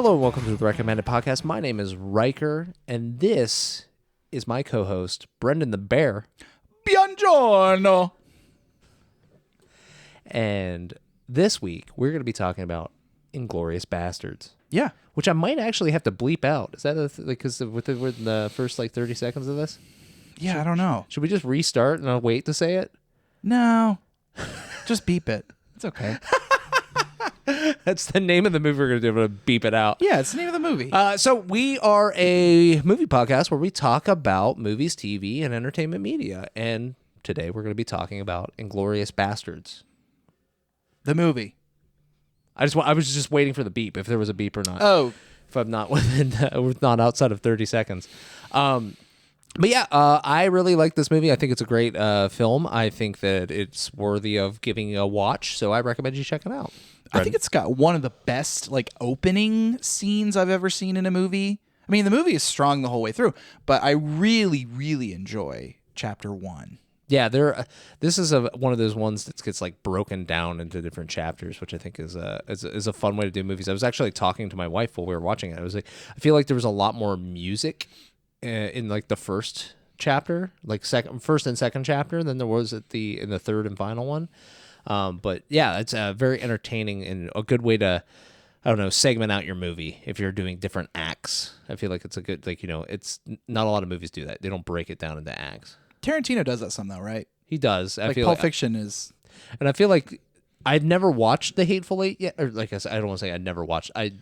Hello and welcome to the Recommended Podcast. My name is Ryker, and this is my co-host, Brenden the Bear. Bonjourno. And this week, we're going to be talking about Inglorious Basterds. Yeah. Which I might actually have to bleep out. Is that because within the first 30 seconds of this? Yeah, I don't know. Should we just restart and I'll wait to say it? No. Just beep it. It's okay. That's the name of the movie we're going to do. I'm going to beep it out. Yeah, it's the name of the movie. So we are a movie podcast where we talk about movies, TV, and entertainment media. And today we're going to be talking about Inglorious Basterds. The movie. I was just waiting for the beep, if there was a beep or not. Oh. If I'm not not outside of 30 seconds. But yeah, I really like this movie. I think it's a great film. I think that it's worthy of giving a watch, so I recommend you check it out. I think it's got one of the best opening scenes I've ever seen in a movie. I mean, the movie is strong the whole way through, but I really, really enjoy Chapter 1. Yeah, this is one of those ones that gets broken down into different chapters, which I think is a fun way to do movies. I was actually talking to my wife while we were watching it. I was like, I feel like there was a lot more music in the first chapter, first and second chapter, than there was in the third and final one. But yeah, it's very entertaining and a good way to, I don't know, segment out your movie if you're doing different acts. I feel like it's a good, it's not a lot of movies do that. They don't break it down into acts. Tarantino does that some though, right? He does. I feel Pulp Fiction is, and I feel like I've never watched The Hateful Eight yet. Or I don't want to say I'd never watched. I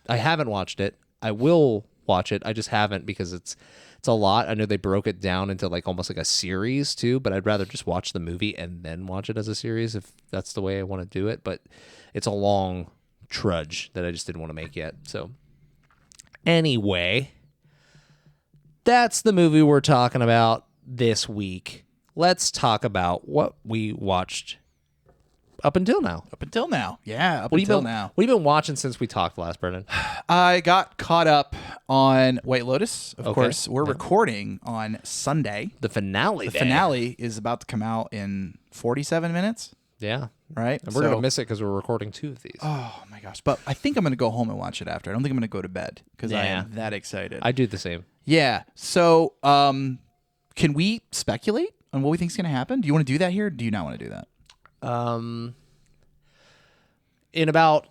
haven't watched it. I will watch it. I just haven't because it's a lot. I know they broke it down into almost like a series too, but I'd rather just watch the movie and then watch it as a series if that's the way I want to do it. But it's a long trudge that I just didn't want to make yet. So anyway, that's the movie we're talking about this week. Let's talk about what we watched up until now. Yeah, What have you been watching since we talked last, Brenden? I got caught up on White Lotus. Of Okay. course, we're recording on Sunday. The finale. The finale is about to come out in 47 minutes, Yeah. right? And we're going to miss it because we're recording two of these. Oh my gosh. But I think I'm going to go home and watch it after. I don't think I'm going to go to bed because I Yeah. am that excited. I do the same. Yeah. So can we speculate on what we think is going to happen? Do you want to do that here? Or do you not want to do that? In about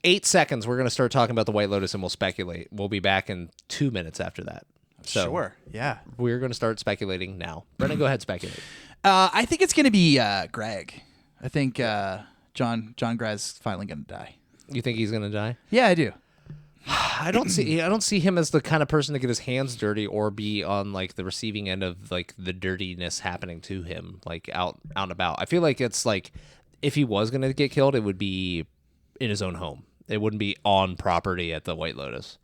8 seconds, we're going to start talking about the White Lotus and we'll speculate. We'll be back in 2 minutes after that. So Sure. Yeah. we're going to start speculating now. Brenden, go ahead, speculate. I think it's going to be Greg. I think John Greg's finally going to die. You think he's going to die? Yeah, I do. I don't see him as the kind of person to get his hands dirty or be on the receiving end of the dirtiness happening to him out and about. I feel like it's if he was going to get killed, it would be in his own home. It wouldn't be on property at the White Lotus.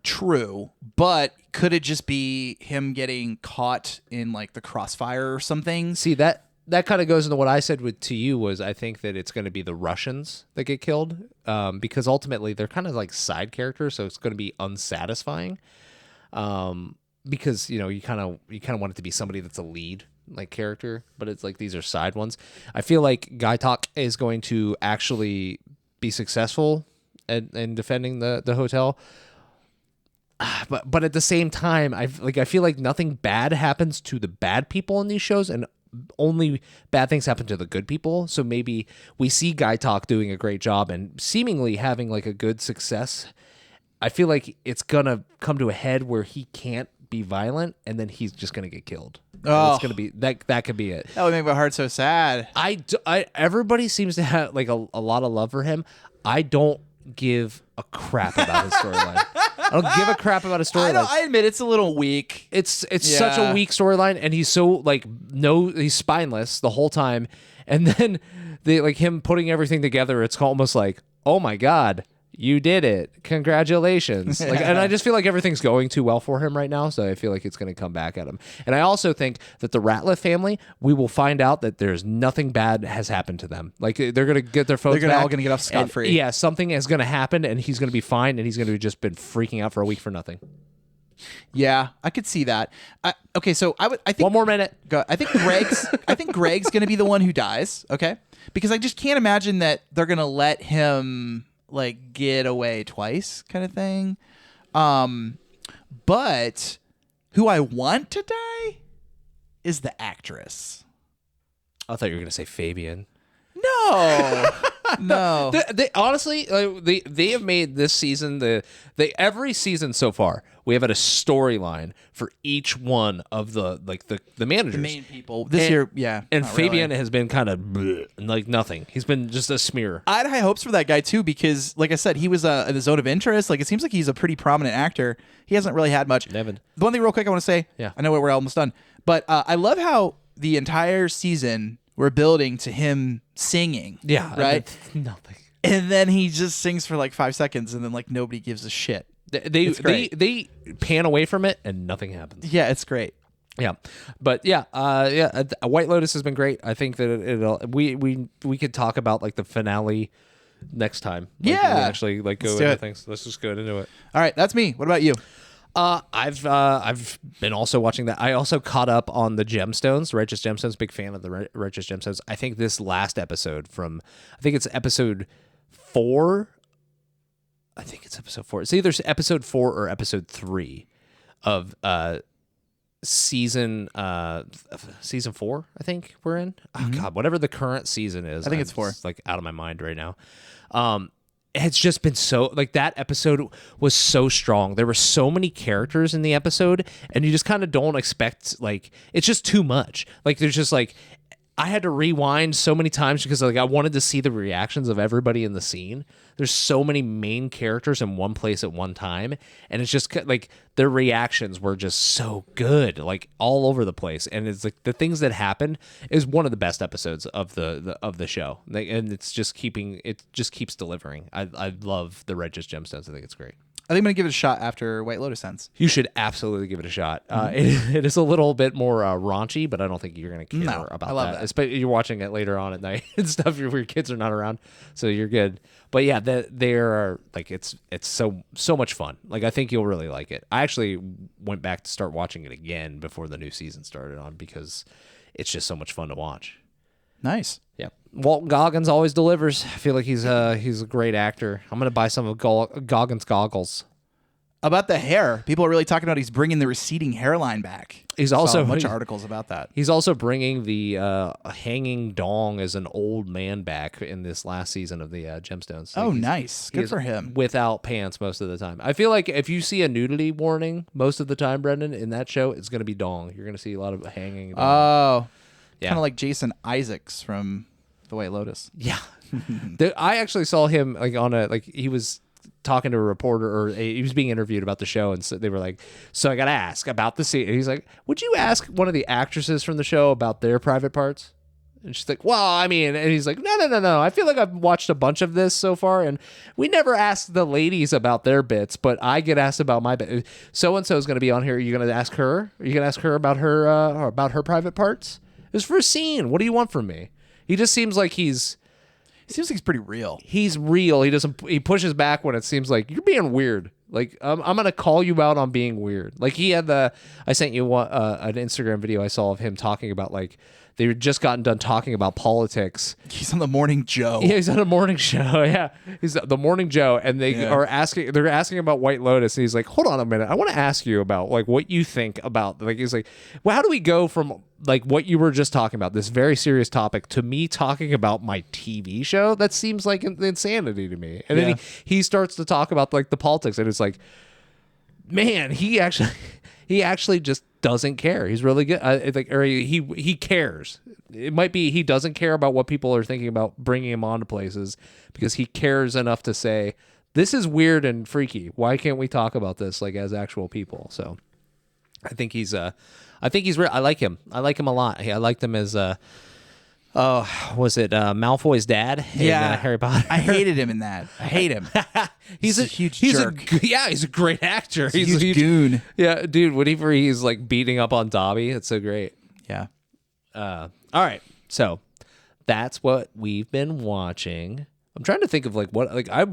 True, but could it just be him getting caught in the crossfire or something? See, that kind of goes into what I said to you was I think that it's going to be the Russians that get killed because ultimately they're kind of side characters, so it's going to be unsatisfying because you kind of want it to be somebody that's a lead character, but it's these are side ones. I feel like Guy Talk is going to actually be successful in defending the hotel. But at the same time, I feel like nothing bad happens to the bad people in these shows, and only bad things happen to the good people. So maybe we see Guy Talk doing a great job and seemingly having a good success. I feel like it's gonna come to a head where he can't be violent, and then he's just gonna get killed. Oh. It's gonna be that could be it. That would make my heart so sad. Everybody seems to have a lot of love for him. I don't give a crap about his storyline. I don't give a crap about his storyline. I admit it's a little weak. It's such a weak storyline, and he's so he's spineless the whole time, and then him putting everything together. It's almost oh my god, you did it! Congratulations! And I just feel like everything's going too well for him right now, so I feel like it's going to come back at him. And I also think that the Ratliff family, we will find out that there's nothing bad has happened to them. They're going to get their phones back. They're all going to get off scot-free. Yeah, something is going to happen, and he's going to be fine, and he's going to have just been freaking out for a week for nothing. Yeah, I could see that. Okay, so I think 1 more minute. I think Greg's going to be the one who dies. Okay, because I just can't imagine that they're going to let him like get away twice kind of thing. But who I want to die is the actress. I thought you were gonna say Fabian. No. No. They honestly, they have made this season every season so far. We have had a storyline for each one of the managers, The main people this year. Yeah. And not Fabian really. has been kind of like nothing. He's been just a smear. I had high hopes for that guy too because, like I said, he was in the zone of interest. Like it seems like he's a pretty prominent actor. He hasn't really had much. Nevin. The one thing, real quick, I want to say. Yeah. I know we're almost done, but I love how the entire season we're building to him singing. Yeah, Right. Nothing. And then he just sings for like 5 seconds, and then like nobody gives a shit. They pan away from it and nothing happens. Yeah, it's great. Yeah, but White Lotus has been great. I think that we could talk about like the finale next time. Like, Yeah. we actually like go Let's do into it. things. Let's just go into it. All right, that's me. What about you? I've been also watching that. I also caught up on the Gemstones, Righteous Gemstones. Big fan of the Righteous Gemstones. I think this last episode I think it's episode 4. I think it's episode 4. It's either episode 4 or episode 3 of season 4. I think we're in. Oh God, whatever the current season is. I think it's 4. It's like out of my mind right now. It's just been so like that episode was so strong. There were so many characters in the episode, and you just kind of don't expect like it's just too much. Like there's just like I had to rewind so many times because like I wanted to see the reactions of everybody in the scene. There's so many main characters in one place at one time, and it's just like their reactions were just so good, like all over the place. And it's like the things that happened is one of the best episodes of the show, and it just keeps delivering. I love the Righteous Gemstones. I think it's great. I think I'm gonna give it a shot after White Lotus ends. You should absolutely give it a shot. It is a little bit more raunchy, but I don't think you're going to care about I love that. Especially you're watching it later on at night and stuff where your kids are not around, so you're good. But yeah, they are like it's so much fun. Like I think you'll really like it. I actually went back to start watching it again before the new season started on because it's just so much fun to watch. Nice. Yeah, Walton Goggins always delivers. I feel like he's a great actor. I'm gonna buy some of Goggins goggles. About the hair, people are really talking about he's bringing the receding hairline back. He's also Saw a bunch of articles about that. He's also bringing the hanging dong as an old man back in this last season of the Gemstones. Oh, Like, nice. Good for him. Without pants most of the time. I feel like if you see a nudity warning most of the time, Brenden, in that show, it's going to be dong. You're going to see a lot of hanging dong. Oh, Yeah. kind of like Jason Isaacs from The White Lotus. Yeah. I actually saw him he was talking to a reporter or he was being interviewed about the show, and so they were like, so I got to ask about the scene. And he's like, would you ask one of the actresses from the show about their private parts? And she's like, well, I mean, and he's like, no. I feel like I've watched a bunch of this so far, and we never asked the ladies about their bits, but I get asked about my bit. So-and-so is going to be on here. Are you going to ask her? Are you going to ask her about her private parts? It's for a scene. What do you want from me? He just seems like he's pretty real. He's real. He pushes back when it seems like you're being weird. Like I'm going to call you out on being weird. Like he had I sent you an Instagram video I saw of him talking about like they had just gotten done talking about politics. He's on the Morning Joe. Yeah, he's on a morning show. Yeah, he's the Morning Joe, and they're asking about White Lotus, and he's like, "Hold on a minute, I want to ask you about like what you think about." Like he's like, "Well, how do we go from like what you were just talking about, this very serious topic, to me talking about my TV show? That seems like insanity to me." And then he starts to talk about like the politics, and it's like, man, he actually just doesn't care. He's really good. He cares. It might be he doesn't care about what people are thinking about bringing him onto places because he cares enough to say, this is weird and freaky. Why can't we talk about this like as actual people? So I think he's I like him. I like him a lot. I liked him as was it Malfoy's dad in Harry Potter? I hated him in that. I hate him. He's a huge jerk. He's a great actor. He's a huge goon. Yeah, dude, whenever he's like beating up on Dobby, it's so great. Yeah. All right. So that's what we've been watching. I'm trying to think of like what like I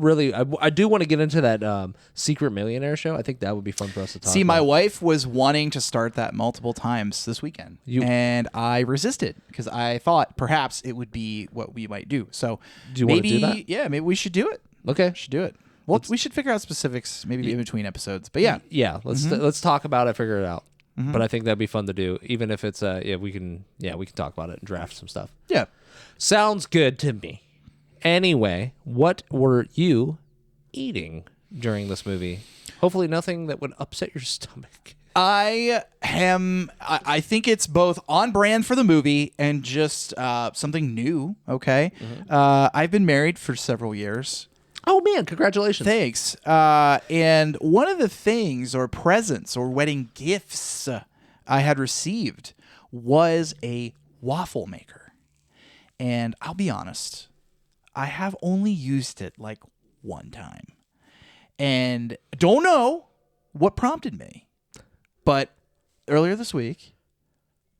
do want to get into that Secret Millionaire show. I think that would be fun for us to talk See, about. my wife was wanting to start that multiple times this weekend, and I resisted because I thought perhaps it would be what we might do. So Do you want to do that? Yeah, maybe we should do it. Okay. Should do it. Well, we should figure out specifics maybe in between episodes. But yeah. Yeah, let's talk about it, figure it out. Mm-hmm. But I think that'd be fun to do, even if it's we can talk about it and draft some stuff. Yeah. Sounds good to me. Anyway, what were you eating during this movie? Hopefully nothing that would upset your stomach. I think it's both on brand for the movie and just something new. Okay. I've been married for several years. Oh man, congratulations. Thanks. And one of the things or presents or wedding gifts I had received was a waffle maker. And I'll be honest, I have only used it like one time. And don't know what prompted me. But earlier this week,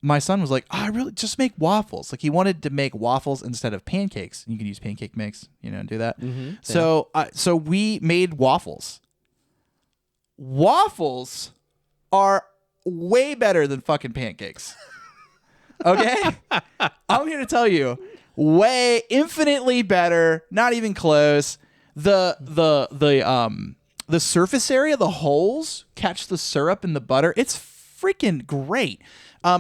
my son was like, I really just make waffles. Like he wanted to make waffles instead of pancakes. You can use pancake mix, and do that. Mm-hmm. So we made waffles. Waffles are way better than fucking pancakes. Okay? I'm here to tell you, way infinitely better, not even close. The surface area, the holes catch the syrup and the butter. It's freaking great.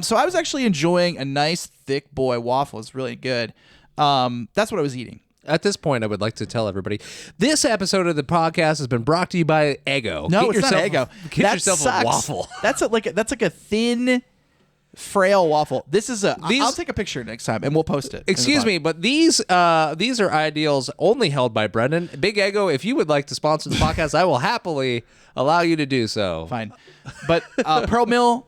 So I was actually enjoying a nice thick boy waffle. It's really good. That's what I was eating. At this point, I would like to tell everybody this episode of the podcast has been brought to you by Eggo. No, it's not Eggo. Get yourself a waffle. That's like a thin, frail waffle. I'll take a picture next time and we'll post it. Excuse me, but these are ideals only held by Brenden. Big Eggo, if you would like to sponsor the podcast, I will happily allow you to do so. Fine. But Pearl Mill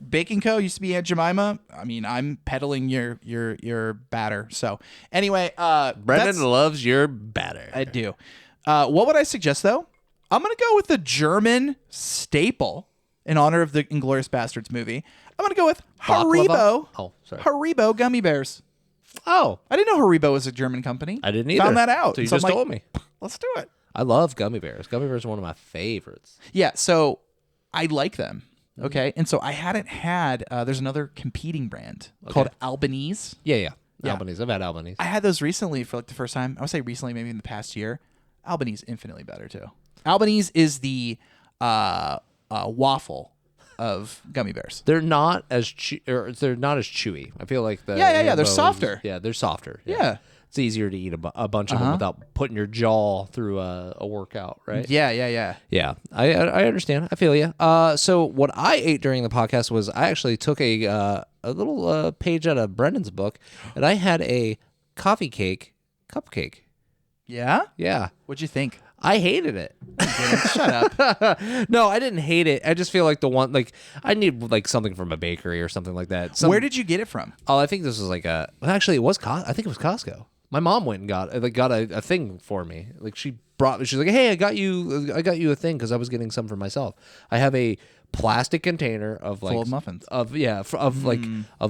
Baking Co. used to be Aunt Jemima. I mean, I'm peddling your batter. So anyway, Brenden loves your batter. I do. What would I suggest though? I'm gonna go with the German staple in honor of the Inglorious Basterds movie. I'm gonna go with Baklava? Haribo. Oh, sorry. Haribo gummy bears. Oh, I didn't know Haribo was a German company. I didn't either. Found that out. So you So I'm just like, told me. Let's do it. I love gummy bears. Gummy bears are one of my favorites. Yeah. So I like them. Okay. And so I hadn't had. There's another competing brand called Albanese. Yeah. Albanese. I've had Albanese. I had those recently for like the first time. I would say recently, maybe in the past year. Albanese infinitely better too. Albanese is the waffle of gummy bears. They're not as they're not as chewy. I feel like the Yeah. They're Haribo's- softer. Yeah, they're softer. Yeah. It's easier to eat a bunch of them without putting your jaw through a workout, right? Yeah. Yeah, I understand. I feel you. So what I ate during the podcast was I actually took a little page out of Brendan's book, and I had a coffee cake cupcake. Yeah? Yeah. What'd you think? I hated it. Shut up. No, I didn't hate it. I just feel like I need like something from a bakery or something like that. Where did you get it from? Oh, I think this was like actually it was I think it was Costco. My mom went and got a thing for me. Like she's like, "Hey, I got you a thing because I was getting some for myself." I have a plastic container of like Full of muffins. Of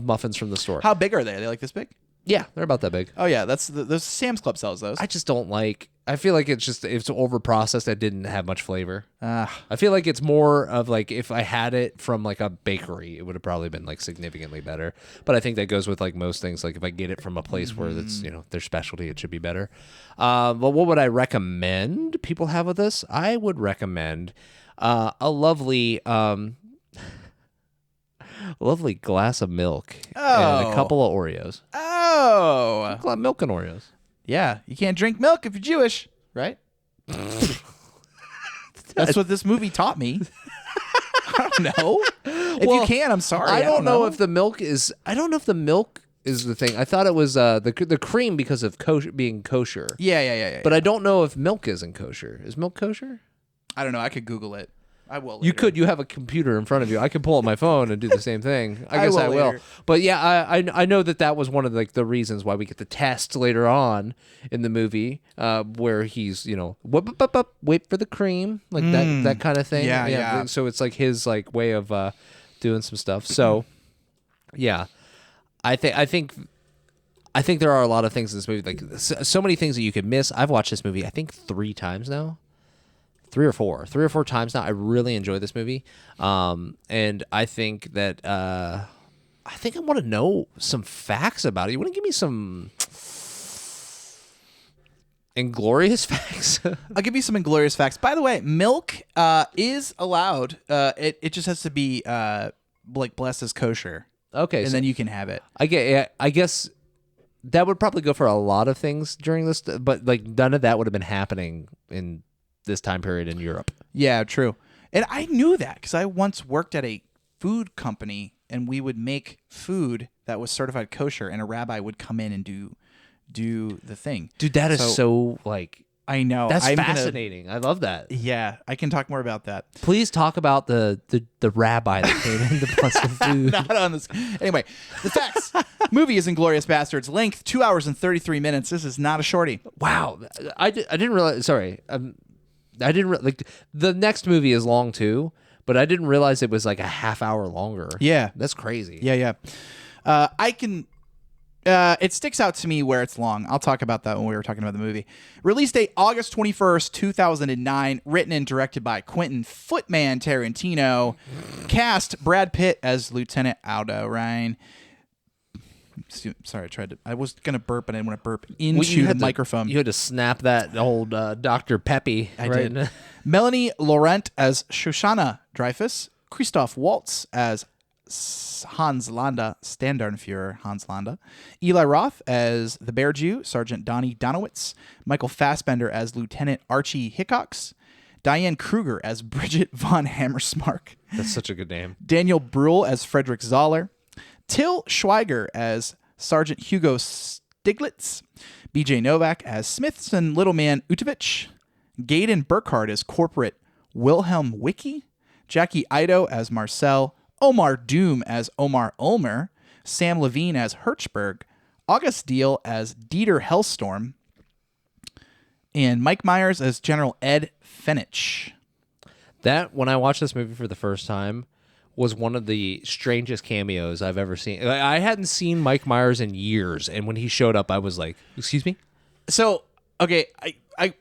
muffins from the store. How big are they? Are they like this big? Yeah, they're about that big. Oh yeah, those Sam's Club sells those. I just don't like. I feel like it's over processed. That didn't have much flavor. I feel like it's more of like if I had it from like a bakery, it would have probably been like significantly better. But I think that goes with like most things. Like if I get it from a place where that's their specialty, it should be better. But what would I recommend people have with this? I would recommend a lovely glass of milk and a couple of Oreos. Oh. Milk and Oreos. Yeah, you can't drink milk if you're Jewish, right? That's what this movie taught me. I don't know. If you can, I'm sorry. I don't know if the milk is. I don't know if the milk is the thing. I thought it was the cream because of being kosher. Yeah. But I don't know if milk isn't kosher. Is milk kosher? I don't know. I could Google it. I will. Later. You could. You have a computer in front of you. I could pull up my phone and do the same thing. I guess I will. Later. But yeah, I know that was one of the reasons why we get the test later on in the movie, where he's wait for the cream, like that kind of thing. Yeah. So it's like his like way of doing some stuff. So yeah, I think there are a lot of things in this movie, like so many things that you could miss. I've watched this movie I think 3 times now. 3 or 4 times now. I really enjoy this movie, and I think that I want to know some facts about it. You want to give me some Inglorious facts. I'll give you some Inglorious facts. By the way, milk is allowed. It just has to be like blessed as kosher. Okay, and so then you can have it. I guess that would probably go for a lot of things during this, but like none of that would have been happening in this time period in Europe. Yeah, true. And I knew that because I once worked at a food company, and we would make food that was certified kosher, and a rabbi would come in and do the thing. Dude, that is so like I know. That's fascinating. I love that. Yeah, I can talk more about that. Please talk about the rabbi that came in to bless the food. Not on this. Anyway, the facts. Movie is Inglorious Basterds. Length 2 hours and 33 minutes. This is not a shorty. Wow, I didn't realize. Sorry, I didn't like the next movie is long too, but I didn't realize it was like a half hour longer. Yeah, that's crazy. Yeah. I can. It sticks out to me where it's long. I'll talk about that when we were talking about the movie. Release date August 21st, 2009. Written and directed by Quentin Footman Tarantino. Cast Brad Pitt as Lieutenant Aldo Ryan. Sorry, I was gonna burp, but I didn't want to burp into the microphone. You had to snap that old Dr. Peppy. I did. Melanie Laurent as Shoshana Dreyfus. Christoph Waltz as Hans Landa, Standartenführer Hans Landa. Eli Roth as the Bear Jew, Sergeant Donnie Donowitz. Michael Fassbender as Lieutenant Archie Hickox. Diane Kruger as Bridget von Hammersmark. That's such a good name. Daniel Bruhl as Frederick Zoller. Till Schweiger as Sergeant Hugo Stiglitz. BJ Novak as Smithson Littleman Utovich. Gaydon Burkhardt as Corporate Wilhelm Wicke. Jackie Ido as Marcel. Omar Doom as Omar Ulmer. Sam Levine as Hirschberg. August Deal as Dieter Hellstorm. And Mike Myers as General Ed Fenich. That, when I watched this movie for the first time, was one of the strangest cameos I've ever seen. I hadn't seen Mike Myers in years, and when he showed up, I was like, "Excuse me." So, okay, I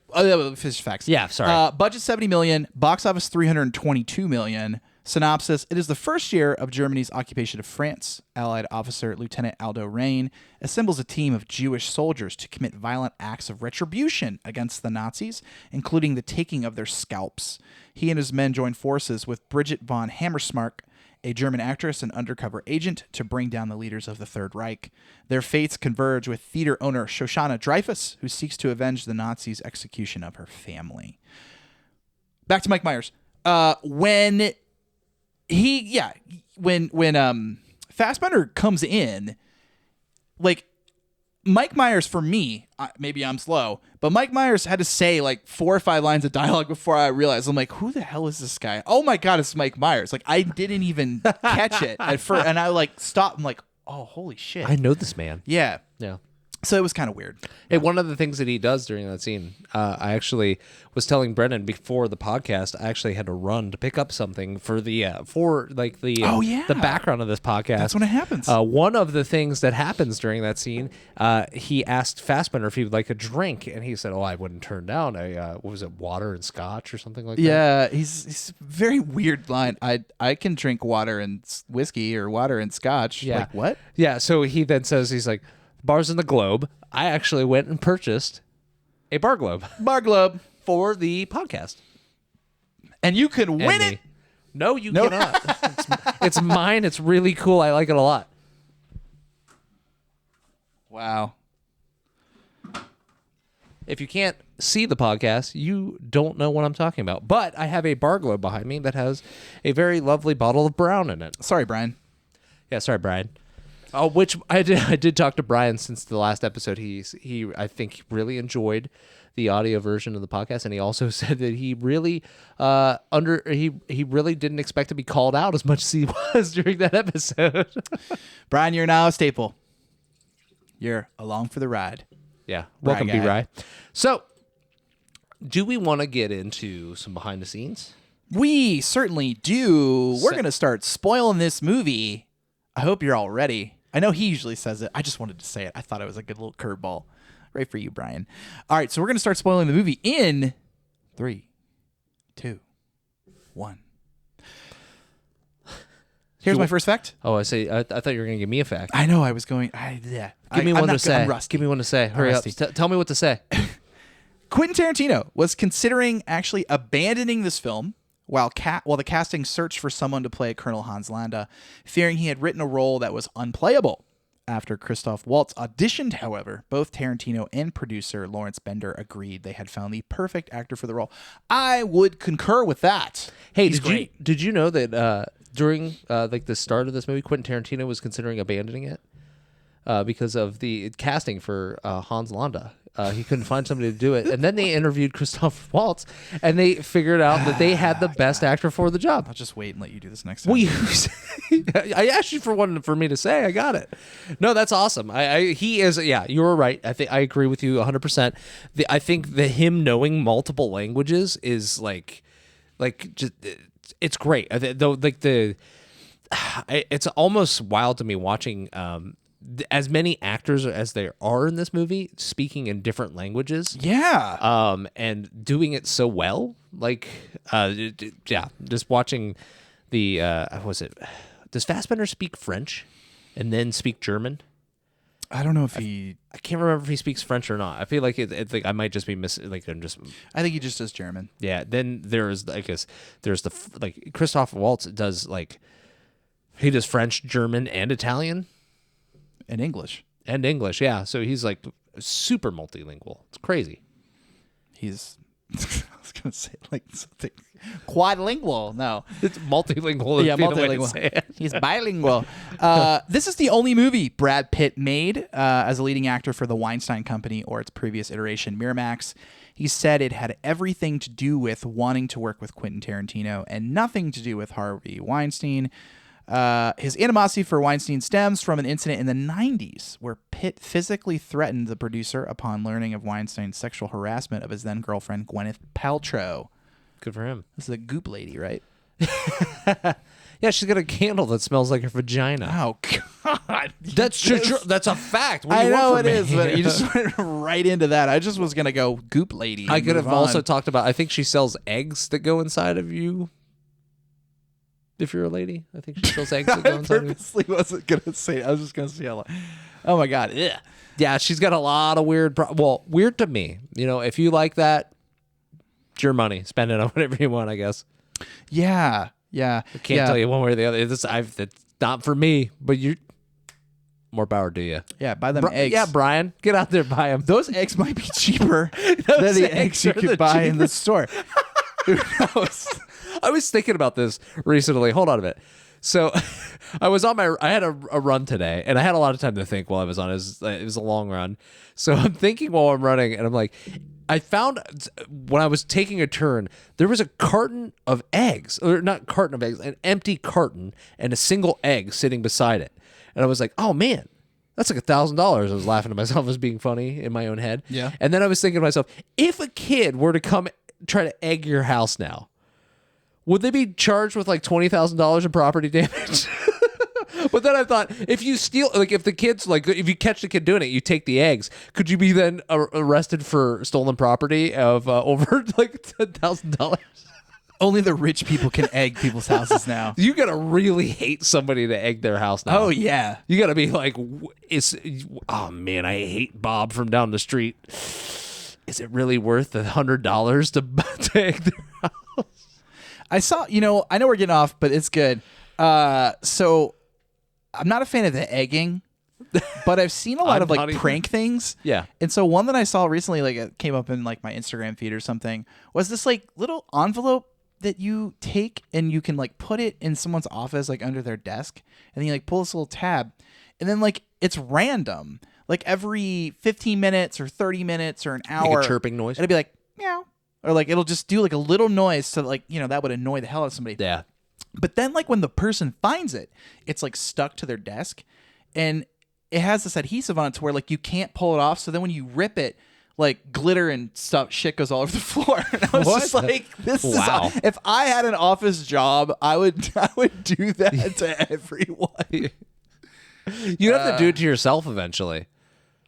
finish facts. Yeah, sorry. Budget $70 million, box office $322 million. Synopsis: It is the first year of Germany's occupation of France. Allied officer Lieutenant Aldo Rain assembles a team of Jewish soldiers to commit violent acts of retribution against the Nazis, including the taking of their scalps. He and his men join forces with Bridget von Hammersmark, a German actress and undercover agent, to bring down the leaders of the Third Reich. Their fates converge with theater owner Shoshana Dreyfus, who seeks to avenge the Nazis' execution of her family. Back to Mike Myers. When Fassbender comes in, like, Mike Myers, for me, maybe I'm slow, but Mike Myers had to say like 4 or 5 lines of dialogue before I realized. I'm like, who the hell is this guy? Oh my God, it's Mike Myers. Like, I didn't even catch it at first, and I like stopped. I'm like, oh, holy shit. I know this man. Yeah. Yeah. So it was kind of weird. Hey, one of the things that he does during that scene, I actually was telling Brenden before the podcast, I actually had to run to pick up something for the the background of this podcast. That's when it happens. One of the things that happens during that scene, he asked Fassbender if he would like a drink, and he said, "Oh, I wouldn't turn down what was it, water and scotch or something like that." Yeah, he's a very weird line. I can drink water and whiskey or water and scotch. Yeah. Like, what? Yeah. So he then says, he's like, "Bars in the Globe. I actually went and purchased a bar globe." Bar globe. For the podcast. And you can win it. No, you cannot. It's mine. It's really cool. I like it a lot. Wow. If you can't see the podcast, you don't know what I'm talking about. But I have a bar globe behind me that has a very lovely bottle of brown in it. Sorry, Brian. Yeah, sorry, Brian. Oh, which I did talk to Brian since the last episode. He I think really enjoyed the audio version of the podcast, and he also said that he really he really didn't expect to be called out as much as he was during that episode. Brian, you're now a staple. You're along for the ride. Yeah, welcome, B-Rye. So, do we want to get into some behind the scenes? We certainly do. We're going to start spoiling this movie. I hope you're all ready. I know he usually says it. I just wanted to say it. I thought it was a good little curveball. Right for you, Brian. All right, so we're going to start spoiling the movie in 3, 2, 1. Here's my first fact. Oh, I thought you were going to give me a fact. I know. I was going. Give me one to say. Give me one to say. Hurry up. Tell me what to say. Quentin Tarantino was considering actually abandoning this film while the casting searched for someone to play Colonel Hans Landa, fearing he had written a role that was unplayable. After Christoph Waltz auditioned, however, both Tarantino and producer Lawrence Bender agreed they had found the perfect actor for the role. I would concur with that. Hey, did you know that during like the start of this movie, Quentin Tarantino was considering abandoning it because of the casting for Hans Landa? He couldn't find somebody to do it, and then they interviewed Christoph Waltz, and they figured out that they had the best actor for the job. I'll just wait and let you do this next time. I asked you for me to say. I got it. No, that's awesome. He is. Yeah, you were right. I agree with you 100%. I think him knowing multiple languages is like just it's great. Though it's almost wild to me watching. As many actors as there are in this movie speaking in different languages. Yeah. And doing it so well. Like, just watching the, does Fassbender speak French and then speak German? I don't know if I can't remember if he speaks French or not. I feel like it's like I might just be missing. Like I think he just does German. Yeah. Then there's Christoph Waltz does he does French, German, and Italian. And English. Yeah. So he's like super multilingual. It's crazy. He's, I was going to say like something quadlingual. No. It's multilingual. Yeah, multilingual. He's bilingual. This is the only movie Brad Pitt made as a leading actor for the Weinstein Company or its previous iteration, Miramax. He said it had everything to do with wanting to work with Quentin Tarantino and nothing to do with Harvey Weinstein. His animosity for Weinstein stems from an incident in the 90s where Pitt physically threatened the producer upon learning of Weinstein's sexual harassment of his then girlfriend Gwyneth Paltrow. Good for him. This is a goop lady, right? Yeah, she's got a candle that smells like her vagina. Oh God, that's true. That's a fact. What do I you know want from it me? is, but you just went right into that. I just was gonna go goop lady. I could have also talked about. I think she sells eggs that go inside of you. If you're a lady, I think she sells eggs that go inside of you. I purposely wasn't gonna say. I was just gonna say, oh my God, yeah. Yeah, she's got a lot of weird. Weird to me. If you like that, it's your money. Spend it on whatever you want, I guess. Yeah. I can't tell you one way or the other. It's not for me, but you. More power to you. Yeah, buy them eggs. Yeah, Brian, get out there, buy them. Those eggs might be cheaper than the eggs you could buy in the store. Who knows? I was thinking about this recently. Hold on a minute. So I had a run today, and I had a lot of time to think while I was on it. It was a long run. So I'm thinking while I'm running, and I'm like, I found when I was taking a turn, there was a carton of eggs, or not carton of eggs, an empty carton and a single egg sitting beside it. And I was like, oh man, that's like $1,000. I was laughing to myself as being funny in my own head. Yeah. And then I was thinking to myself, if a kid were to come try to egg your house now, would they be charged with like $20,000 in property damage? But then I thought, if you steal, if the kids, if you catch the kid doing it, you take the eggs, could you be then arrested for stolen property of over like $10,000? Only the rich people can egg people's houses now. You gotta really hate somebody to egg their house now. Oh yeah. You gotta be like, oh man, I hate Bob from down the street. Is it really worth $100 to egg their house? I saw, I know we're getting off, but it's good. So I'm not a fan of the egging, but I've seen a lot of prank things. Yeah. And so one that I saw recently, it came up in my Instagram feed or something, was this little envelope that you take and you can put it in someone's office, under their desk, and then you pull this little tab, and then it's random. Every 15 minutes or 30 minutes or an hour. Like a chirping noise? It'll be meow. Or it'll just do a little noise so that would annoy the hell out of somebody. Yeah. But then when the person finds it, it's stuck to their desk, and it has this adhesive on it to where you can't pull it off. So then when you rip it, glitter and shit goes all over the floor. And I was just this wow. is, if I had an office job, I would do that to everyone. You'd have to do it to yourself eventually.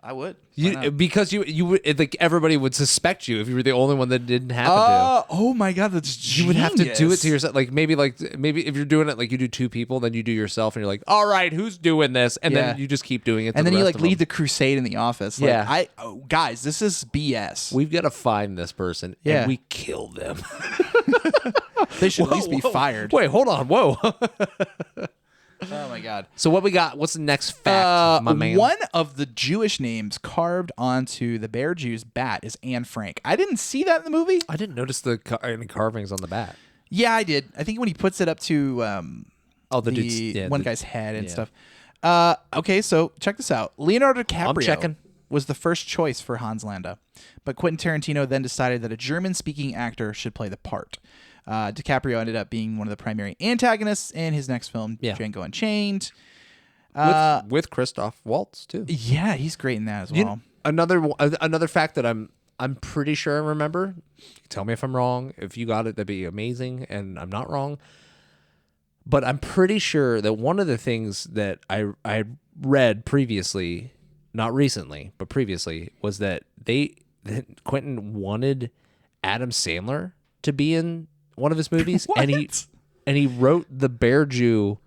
I would. Why not? Because you would, like, everybody would suspect you if you were the only one that didn't happen to. Oh my God, that's genius. You would have to do it to yourself. Maybe if you're doing it, like, you do two people, then you do yourself, and you're like, all right, who's doing this? And then you just keep doing it. And then you lead the crusade in the office. Like, guys, this is BS. We've got to find this person, and we kill them. They should at least be fired. Wait, hold on. Whoa. Oh my God. So what we got? What's the next fact, my man? One of the Jewish names carved onto the Bear Jew's bat is Anne Frank. I didn't see that in the movie. I didn't notice any carvings on the bat. Yeah, I did. I think when he puts it up to one guy's head and stuff. Okay, so check this out. Leonardo DiCaprio was the first choice for Hans Landa, but Quentin Tarantino then decided that a German-speaking actor should play the part. DiCaprio ended up being one of the primary antagonists in his next film, Django Unchained. With Christoph Waltz too. Yeah, he's great in that as well. Another fact that I'm pretty sure I remember. Tell me if I'm wrong. If you got it, that'd be amazing, and I'm not wrong. But I'm pretty sure that one of the things that I read previously, not recently, but previously, was that Quentin wanted Adam Sandler to be in one of his movies, and he wrote the Bear Jew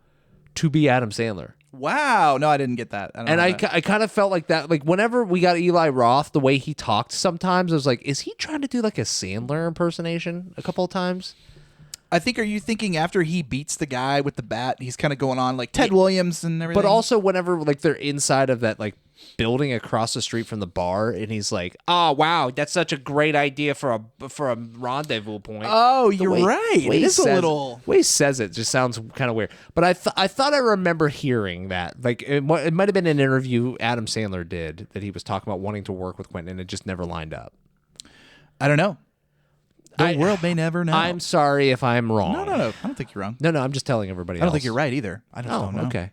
to be Adam Sandler. Wow, no, I didn't get that. I kind of felt like that. Like, whenever we got Eli Roth, the way he talked sometimes, I was like, is he trying to do like a Sandler impersonation a couple of times? I think, are you thinking after he beats the guy with the bat, he's kind of going on like Ted Williams and everything? But also whenever like they're inside of that like building across the street from the bar, and he's like, "Oh wow, that's such a great idea for a rendezvous point." Oh, you're right. It is a little. The way he says it just sounds kind of weird. But I thought I remember hearing that. Like it might have been an interview Adam Sandler did that he was talking about wanting to work with Quentin, and it just never lined up. I don't know. The world may never know. I'm sorry if I'm wrong. No. I don't think you're wrong. No, I'm just telling everybody else. I don't think you're right either. I just don't know. Okay.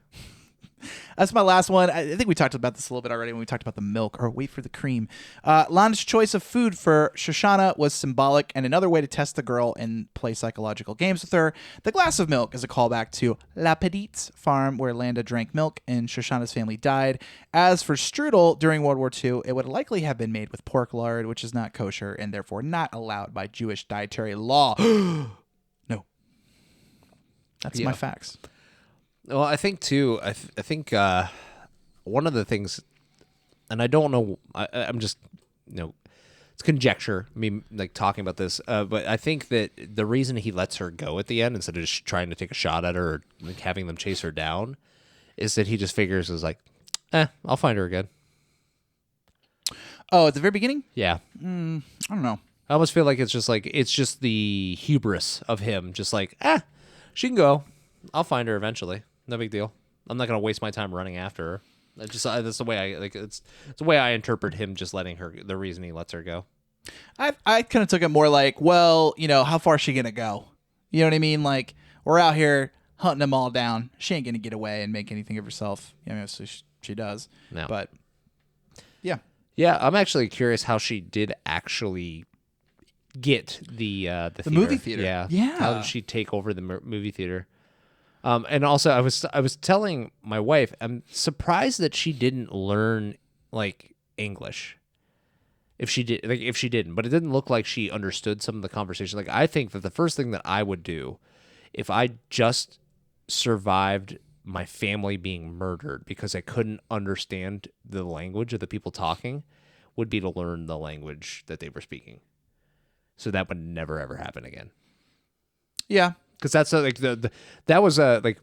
That's my last one. I think we talked about this a little bit already when we talked about the milk, or wait for the cream. Landa's choice of food for Shoshana was symbolic and another way to test the girl and play psychological games with her. The glass of milk is a callback to La Petite's farm, where Landa drank milk and Shoshana's family died. As for strudel, during World War II, it would likely have been made with pork lard, which is not kosher and therefore not allowed by Jewish dietary law. No. That's my facts. Well, I think too. I think one of the things, and I don't know. I'm just it's conjecture. Me like talking about this, but I think that the reason he lets her go at the end instead of just trying to take a shot at her or like having them chase her down, is that he just figures is like, I'll find her again. Oh, at the very beginning? Yeah. I don't know. I almost feel like it's just the hubris of him, just like, she can go. I'll find her eventually. No big deal. I'm not gonna waste my time running after her. That's the way I like. It's the way I interpret him just letting her. The reason he lets her go. I kind of took it more like, well, how far is she gonna go? You know what I mean? Like, we're out here hunting them all down. She ain't gonna get away and make anything of herself. So she does. No. But yeah. I'm actually curious how she did actually get the theater. Movie theater. Yeah. How did she take over the movie theater? And also, I was telling my wife, I'm surprised that she didn't learn like English. If she didn't, but it didn't look like she understood some of the conversation. Like, I think that the first thing that I would do, if I just survived my family being murdered because I couldn't understand the language of the people talking, would be to learn the language that they were speaking. So that would never ever happen again. Yeah. Because that's like that was like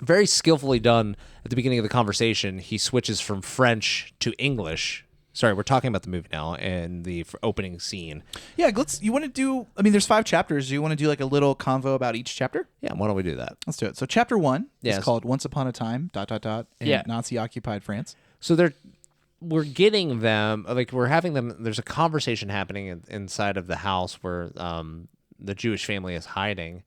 very skillfully done at the beginning of the conversation. He switches from French to English. Sorry, we're talking about the movie now and the opening scene. Yeah, you want to do? I mean, there's 5 chapters. Do you want to do like a little convo about each chapter? Yeah, why don't we do that? Let's do it. So chapter 1 is called "Once Upon a Time: in Nazi-occupied France." So we're getting them like we're having them. There's a conversation happening inside of the house where the Jewish family is hiding.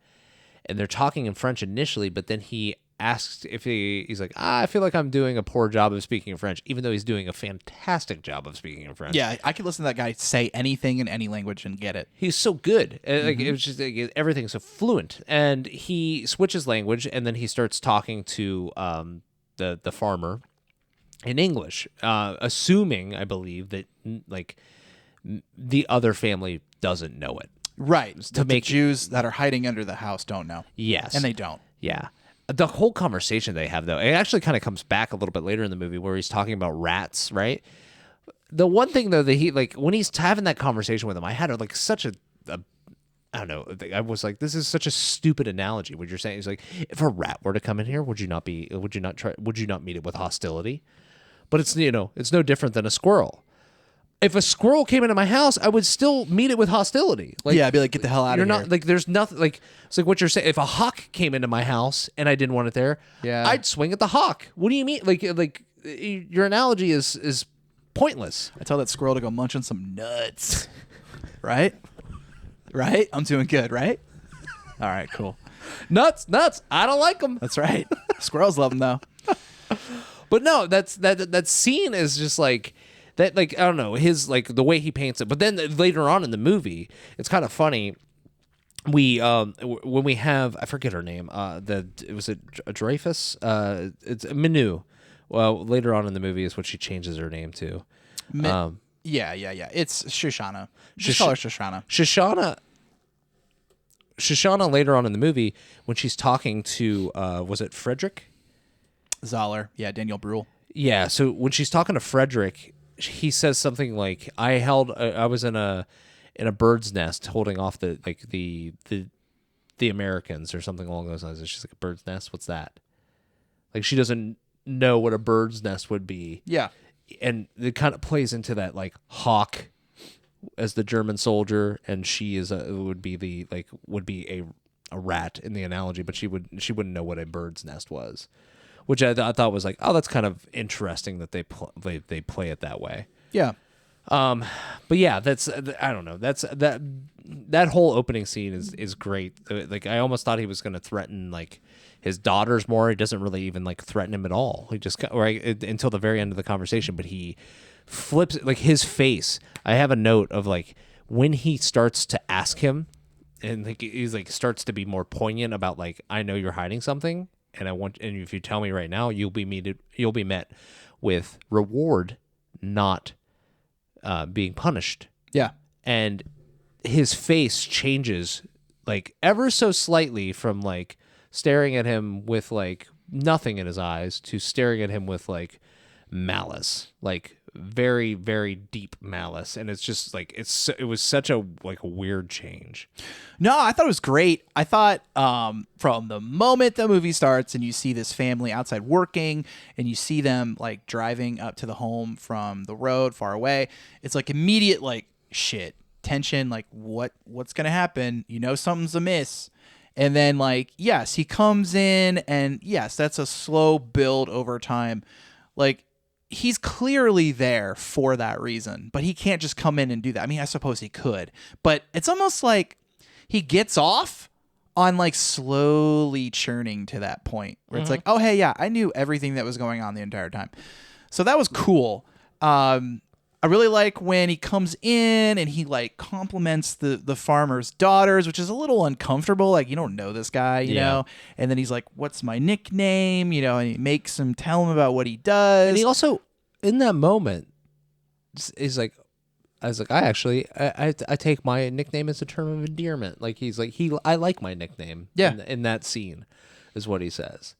And they're talking in French initially, but then he asks if he's like, I feel like I'm doing a poor job of speaking French, even though he's doing a fantastic job of speaking in French. Yeah, I could listen to that guy say anything in any language and get it. He's so good. Like it was just like, everything's so fluent. And he switches language, and then he starts talking to the farmer. in English, assuming, I believe, that like the other family doesn't know it. Right. To make the Jews that are hiding under the house don't know. Yes. And they don't. Yeah. The whole conversation they have, though, it actually kind of comes back a little bit later in the movie where he's talking about rats, right? The one thing, though, that he, like, when he's having that conversation with him, I had, like, such a I don't know. I was like, this is such a stupid analogy. What you're saying is like, if a rat were to come in here, would you not meet it with hostility? But it's, it's no different than a squirrel. If a squirrel came into my house, I would still meet it with hostility. Like, yeah, I'd be like, get the hell out of here. You're not like, there's nothing like, it's like what you're saying. If a hawk came into my house and I didn't want it there, I'd swing at the hawk. What do you mean? Like your analogy is pointless. I tell that squirrel to go munch on some nuts. Right? Right? I'm doing good, right? All right, cool. Nuts. I don't like them. That's right. Squirrels love them, though. But no, that scene is just like that. Like, I don't know, his, like, the way he paints it. But then later on in the movie, it's kind of funny. We when we have, I forget her name. Was it Dreyfus? It's Manu. Well, later on in the movie is what she changes her name to. Yeah. It's Shoshana. Just call her Shoshana. Shoshana later on in the movie, when she's talking to, was it Frederick? Zoller. Yeah, Daniel Bruhl. Yeah, so when she's talking to Frederick, he says something like, I was in a bird's nest holding off the Americans or something along those lines. And she's like, a bird's nest? What's that? Like, she doesn't know what a bird's nest would be. Yeah. And it kind of plays into that, like, hawk as the German soldier, and she would be a rat in the analogy, but she wouldn't know what a bird's nest was, which I thought was like, oh, that's kind of interesting that they play it that way. Yeah. But yeah, that's, I don't know, that whole opening scene is great. Like, I almost thought he was going to threaten, like, his daughters more. He doesn't really even, like, threaten him at all. He just, until the very end of the conversation, but he flips, like, his face. I have a note of, like, when he starts to ask him, and, like, he's like, starts to be more poignant about, like, I know you're hiding something, and if you tell me right now, you'll be met with reward, not being punished. Yeah. And his face changes, like, ever so slightly from, like, staring at him with, like, nothing in his eyes to staring at him with, like, malice, like, very, very deep malice. And it's just like, it was such a, like, a weird change. No, I thought it was great. I thought from the moment the movie starts and you see this family outside working and you see them, like, driving up to the home from the road far away, it's like immediate, like, shit, tension, like, what's gonna happen? Something's amiss. And then, like, yes, he comes in, and yes, that's a slow build over time. Like, he's clearly there for that reason, but he can't just come in and do that. I mean, I suppose he could, but it's almost like he gets off on, like, slowly churning to that point where it's like, oh, hey, yeah, I knew everything that was going on the entire time. So that was cool. I really like when he comes in and he, like, compliments the farmer's daughters, which is a little uncomfortable. Like, you don't know this guy, you know? And then he's like, what's my nickname? And he makes him tell him about what he does. And he also, in that moment, is like, I was like, I take my nickname as a term of endearment. Like, he's like, I like my nickname. Yeah. In that scene is what he says.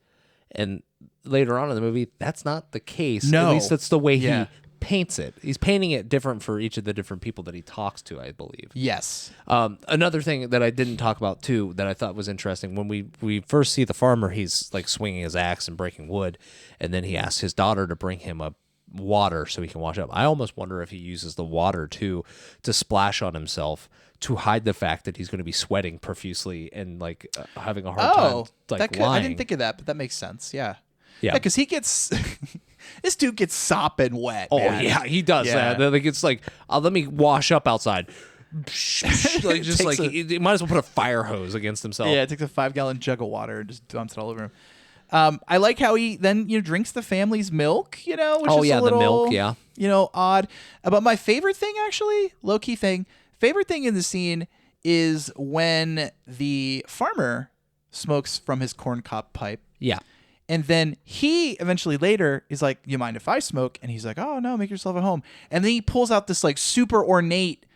And later on in the movie, that's not the case. No. At least that's the way he paints it. He's painting it different for each of the different people that he talks to, I believe. Yes. Another thing that I didn't talk about too that I thought was interesting, when we first see the farmer, he's, like, swinging his axe and breaking wood, and then he asks his daughter to bring him a water so he can wash up. I almost wonder if he uses the water to splash on himself to hide the fact that he's going to be sweating profusely and, like, having a hard time, like, lying. I didn't think of that, but that makes sense. Yeah. Yeah, because he gets this dude gets sopping wet. Oh, man. yeah, he does that. Like, it's like, let me wash up outside. Like, just like, he might as well put a fire hose against himself. Yeah, it takes a 5-gallon jug of water and just dumps it all over him. I like how he then drinks the family's milk. Which is a little, the milk. Yeah, odd. But my favorite thing, actually, low key thing, favorite thing in the scene is when the farmer smokes from his corncob pipe. Yeah. And then he eventually later is like, you mind if I smoke? And he's like, oh, no, make yourself at home. And then he pulls out this like super ornate,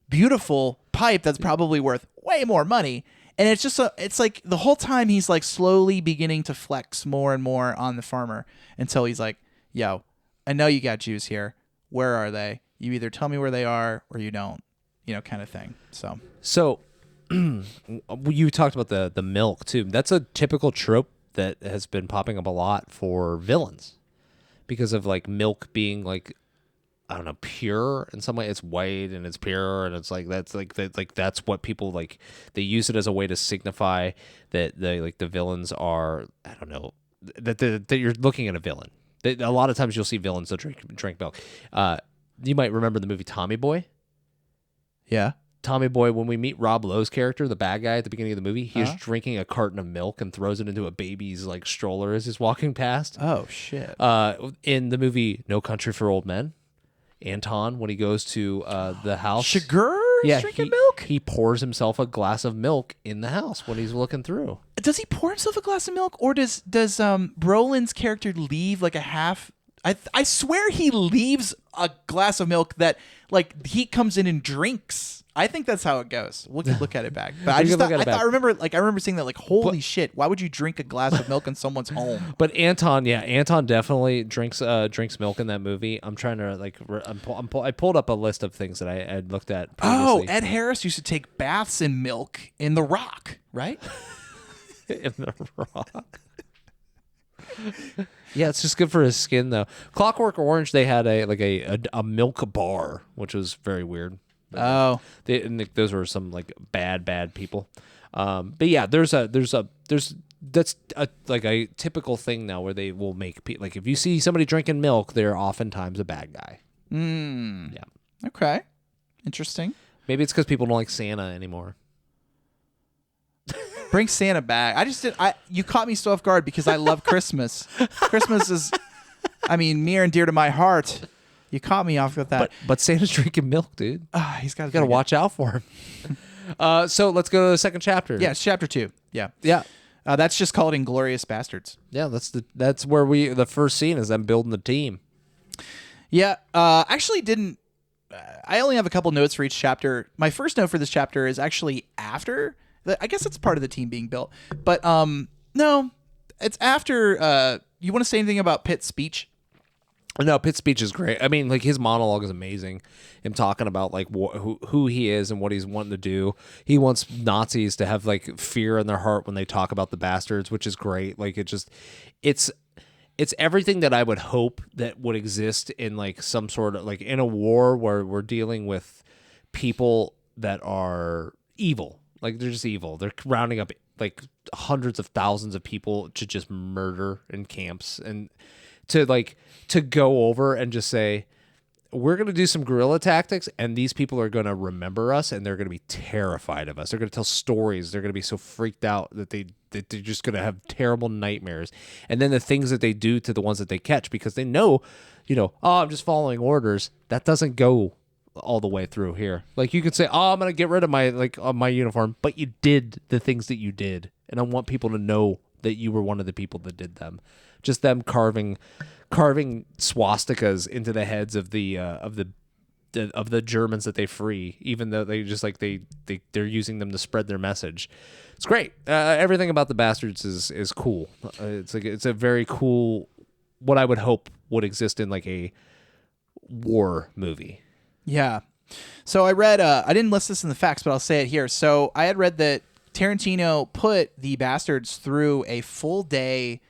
beautiful pipe that's probably worth way more money. And it's just it's like the whole time he's like slowly beginning to flex more and more on the farmer until he's like, yo, I know you got Jews here. Where are they? You either tell me where they are or you don't, kind of thing. So you talked about the milk too. That's a typical trope that has been popping up a lot for villains because of like milk being like, I don't know, pure in some way. It's white and it's pure, and it's like that's what people like. They use it as a way to signify that the villains are, I don't know, that you're looking at a villain. A lot of times you'll see villains that drink milk. You might remember the movie Tommy Boy. Yeah. Tommy Boy, when we meet Rob Lowe's character, the bad guy at the beginning of the movie, he's drinking a carton of milk and throws it into a baby's like stroller as he's walking past. Oh shit. In the movie No Country for Old Men, Anton, when he goes to the house, Sugar? Drinking milk? He pours himself a glass of milk in the house when he's looking through. Does he pour himself a glass of milk, or does Brolin's character leave like a half? I swear he leaves a glass of milk that like he comes in and drinks. I think that's how it goes. We can look at it back. But I remember seeing that like, holy shit, why would you drink a glass of milk in someone's home? But Anton definitely drinks milk in that movie. I'm trying to like I pulled up a list of things that I had looked at previously. Oh, Ed Harris used to take baths in milk in The Rock, right? In The Rock. Yeah, it's just good for his skin though. Clockwork Orange, they had a milk bar, which was very weird. Oh, those were some like bad people. But yeah, that's like a typical thing now where they will make like if you see somebody drinking milk, they're oftentimes a bad guy. Yeah. Okay. Interesting. Maybe it's because people don't like Santa anymore. Bring Santa back. You caught me so off guard because I love Christmas. Christmas is, near and dear to my heart. You caught me off with that. But Santa's drinking milk, dude. He's got to watch out for him. So let's go to the second chapter. Yeah, it's chapter 2. Yeah. Yeah. That's just called Inglorious Basterds. Yeah, that's where the first scene is them building the team. Yeah. Actually didn't. I only have a couple notes for each chapter. My first note for this chapter is actually after. I guess it's part of the team being built. But no, it's after. You want to say anything about Pitt's speech? No, Pitt's speech is great. I mean, like his monologue is amazing. Him talking about like who he is and what he's wanting to do. He wants Nazis to have like fear in their heart when they talk about the bastards, which is great. Like it's everything that I would hope that would exist in like some sort of like in a war where we're dealing with people that are evil. Like they're just evil. They're rounding up like hundreds of thousands of people to just murder in camps and to go over and just say, we're going to do some guerrilla tactics and these people are going to remember us and they're going to be terrified of us. They're going to tell stories. They're going to be so freaked out that they're just going to have terrible nightmares. And then the things that they do to the ones that they catch, because they know, oh, I'm just following orders. That doesn't go all the way through here. Like you could say, oh, I'm going to get rid of my uniform, but you did the things that you did. And I want people to know that you were one of the people that did them. Just them carving swastikas into the heads of the Germans that they free, even though they just like they're using them to spread their message. It's great. Everything about the Bastards is cool. It's a very cool, what I would hope would exist in like a war movie. Yeah. So I read, I didn't list this in the facts, but I'll say it here. So I had read that Tarantino put the Bastards through a full day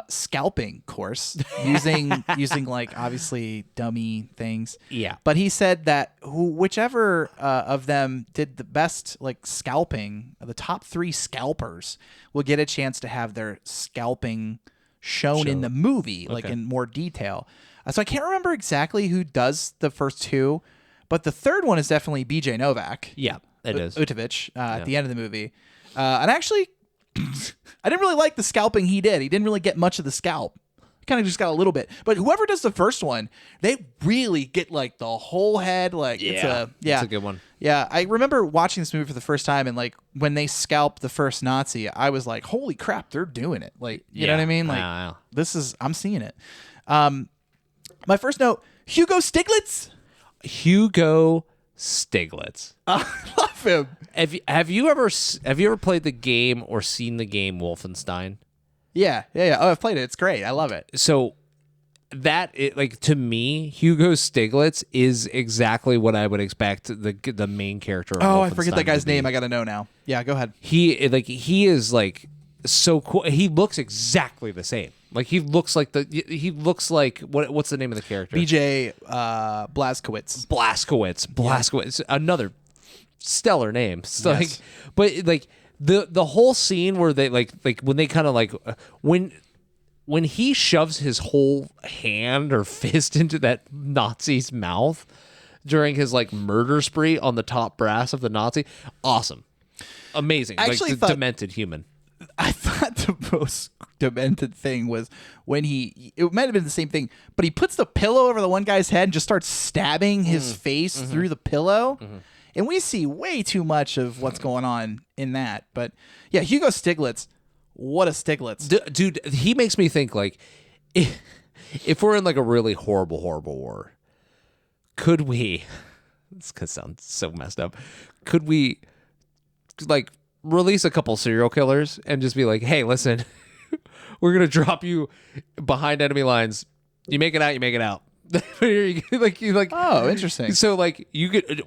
scalping course using like obviously dummy things. Yeah. But he said that whichever of them did the best like scalping, the top 3 scalpers will get a chance to have their scalping shown in the movie, like in more detail. So I can't remember exactly who does the first 2, but the third one is definitely BJ Novak. Yeah, it is. Utovich at the end of the movie. And actually, I didn't really like the scalping he did. He didn't really get much of the scalp. kind of just got a little bit. But whoever does the first one, they really get like the whole head. Like it's a good one. Yeah, I remember watching this movie for the first time, and like when they scalp the first Nazi, I was like, "Holy crap, they're doing it!" Like, you know what I mean? Like, I'm seeing it. My first note: Hugo Stiglitz. Hugo Stiglitz. I love him. Have you ever played the game or seen the game Wolfenstein? Yeah. Oh, I've played it. It's great. I love it. So to me, Hugo Stiglitz is exactly what I would expect the main character of Oh, Wolfenstein I forget that guy's to be. name. I got to know now. Yeah, go ahead. He is like so cool. He looks exactly the same. Like he looks like what's the name of the character? BJ Blazkowicz. Blazkowicz. Another stellar name. So Yes. but the whole scene where they like when they kind of like when he shoves his whole hand or fist into that Nazi's mouth during his like murder spree on the top brass of the Nazi, awesome, amazing. I actually like the thought- demented human. I thought the most demented thing was when it might have been the same thing, but he puts the pillow over the one guy's head and just starts stabbing his face through the pillow. And we see way too much of what's going on in that. But yeah, Hugo Stiglitz, what a Stiglitz. Dude, he makes me think like if we're in like a really horrible war, could we, this could sound so messed up, could we like release a couple serial killers and just be like, hey, listen, we're going to drop you behind enemy lines. You make it out. Oh, interesting. So like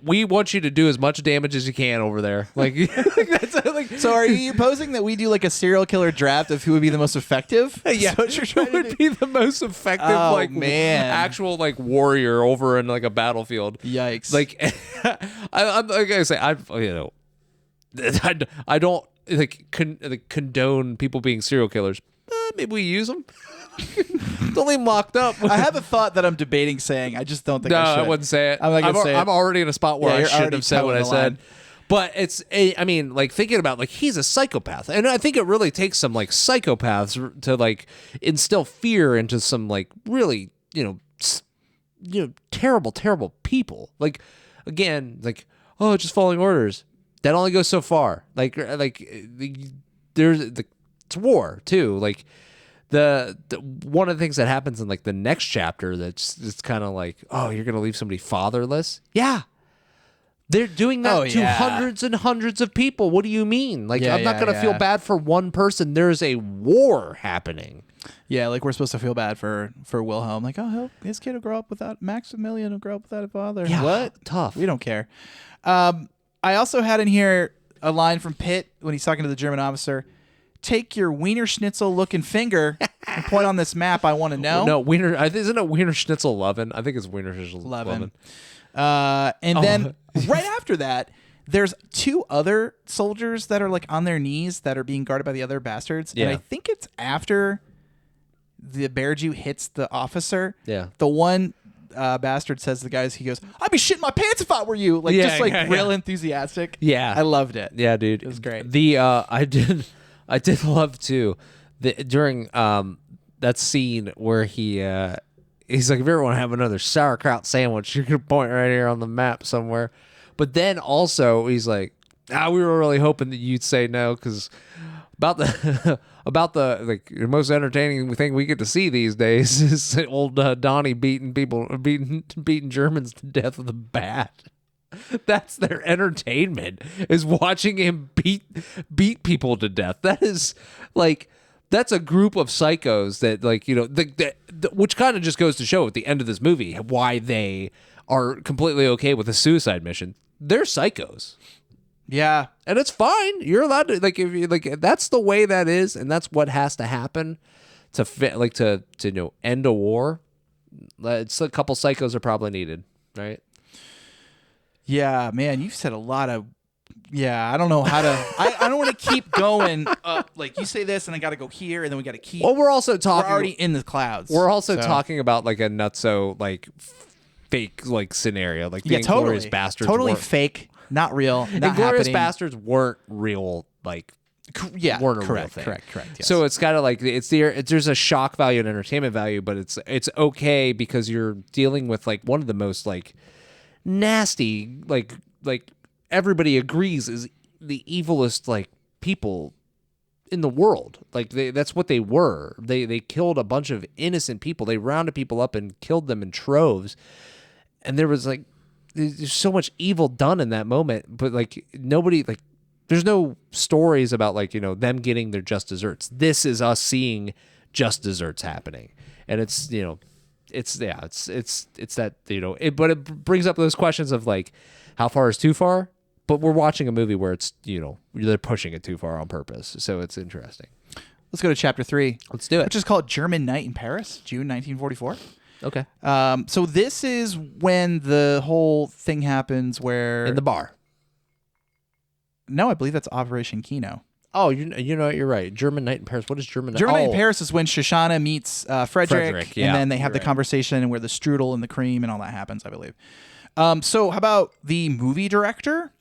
we want you to do as much damage as you can over there. Like, So are you posing that we do like a serial killer draft of who would be the most effective? yeah, Is that what you're trying who to would do? be the most effective actual like warrior over in like a battlefield. Yikes. Like I'm like I say I don't like condone people being serial killers. Maybe we use them. Don't leave them locked up. I have a thought that I'm debating saying. I just don't think No, I should. I wouldn't say it. I'm not gonna say it. I'm already in a spot where Yeah, I you're shouldn't already have said what I toeing the line. said. But I mean, like thinking about like he's a psychopath, and I think it really takes some like psychopaths to like instill fear into some like really terrible people. Like again, like just following orders. That only goes so far. Like there's it's war too. Like the one of the things that happens in like the next chapter that's kind of like, oh, you're gonna leave somebody fatherless. Yeah, they're doing that to hundreds and hundreds of people. What do you mean? Like I'm not gonna feel bad for one person. There's a war happening. Yeah, like we're supposed to feel bad for Wilhelm. Like, oh, his kid will grow up without Maximilian will grow up without a father. Yeah, what? tough. We don't care. I also had in here a line from Pitt when he's talking to the German officer. Take your Wiener Schnitzel looking finger and point on this map. I want to know. No, isn't it Wiener Schnitzel 11? I think it's Wiener Schnitzel 11. And then right after that, there's two other soldiers that are like on their knees that are being guarded by the other bastards. Yeah. And I think it's after the bear Jew hits the officer. Yeah. The one bastard says to the guys, he goes, I'd be shitting my pants if I were you. Like real enthusiastic. Yeah. I loved it. Yeah, dude. It was great. I did love too during that scene where he's like, if you ever want to have another sauerkraut sandwich, you can point right here on the map somewhere. But then also he's like, we were really hoping that you'd say no because about the like most entertaining thing we get to see these days is old Donnie beating Germans to death with a bat. That's their entertainment, is watching him beat people to death. That is like, that's a group of psychos that like, which kind of just goes to show at the end of this movie why they are completely okay with a suicide mission. They're psychos. Yeah. And it's fine. You're allowed to, like, if you like, that's the way that is, and that's what has to happen to fit, like, to end a war. It's a couple psychos are probably needed, right? Yeah, man, you've said a lot of. Yeah, I don't know how to. I don't want to keep going. Like you say this, and I got to go here, and then we got to keep. Well, we're also talking. We're already in the clouds. We're also talking about like a nutso like fake like scenario, like the Inglorious Bastards. Totally weren't- fake, not real. Not Inglorious happening. Bastards weren't real. Like Yeah, weren't a real correct, thing. correct. Yes. So it's kind of like there's a shock value and entertainment value, but it's okay because you're dealing with like one of the most like nasty like everybody agrees is the evilest like people in the world. Like that's what they were. They killed a bunch of innocent people. They rounded people up and killed them in troves. And there was like there's so much evil done in that moment, but like nobody like there's no stories about like, you know, them getting their just desserts. This is us seeing just desserts happening. And it's, you know, it's that, you know, but it brings up those questions of like how far is too far? But we're watching a movie where it's, you know, they're pushing it too far on purpose. So it's interesting. Let's go to chapter 3. Let's do it. Which is called German Night in Paris, June 1944. Okay. So this is when the whole thing happens where... In the bar. No, I believe that's Operation Kino. Oh, you know what? You're right. German Night in Paris. What is German Night? German Night in Paris is when Shoshana meets Frederick, yeah, and then they have the right. conversation and where the strudel and the cream and all that happens, I believe. So how about the movie director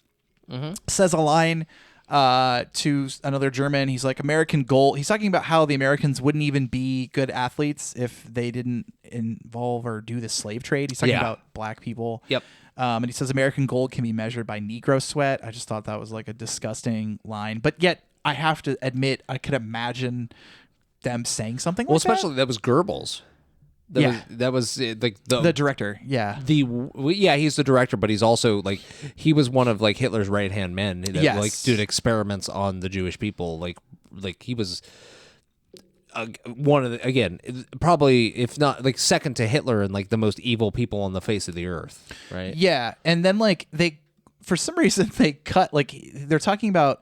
says a line to another German. He's like, American gold. He's talking about how the Americans wouldn't even be good athletes if they didn't involve or do the slave trade. He's talking about black people. Yep. And he says American gold can be measured by Negro sweat. I just thought that was like a disgusting line. But yet, I have to admit, I could imagine them saying something like especially that was Goebbels. That was like the director. Yeah. He's the director, but he's also like he was one of like Hitler's right hand men that like did experiments on the Jewish people. Like he was one of the, again, probably if not like second to Hitler and like the most evil people on the face of the earth, right? Yeah, and then like they, for some reason, they cut like they're talking about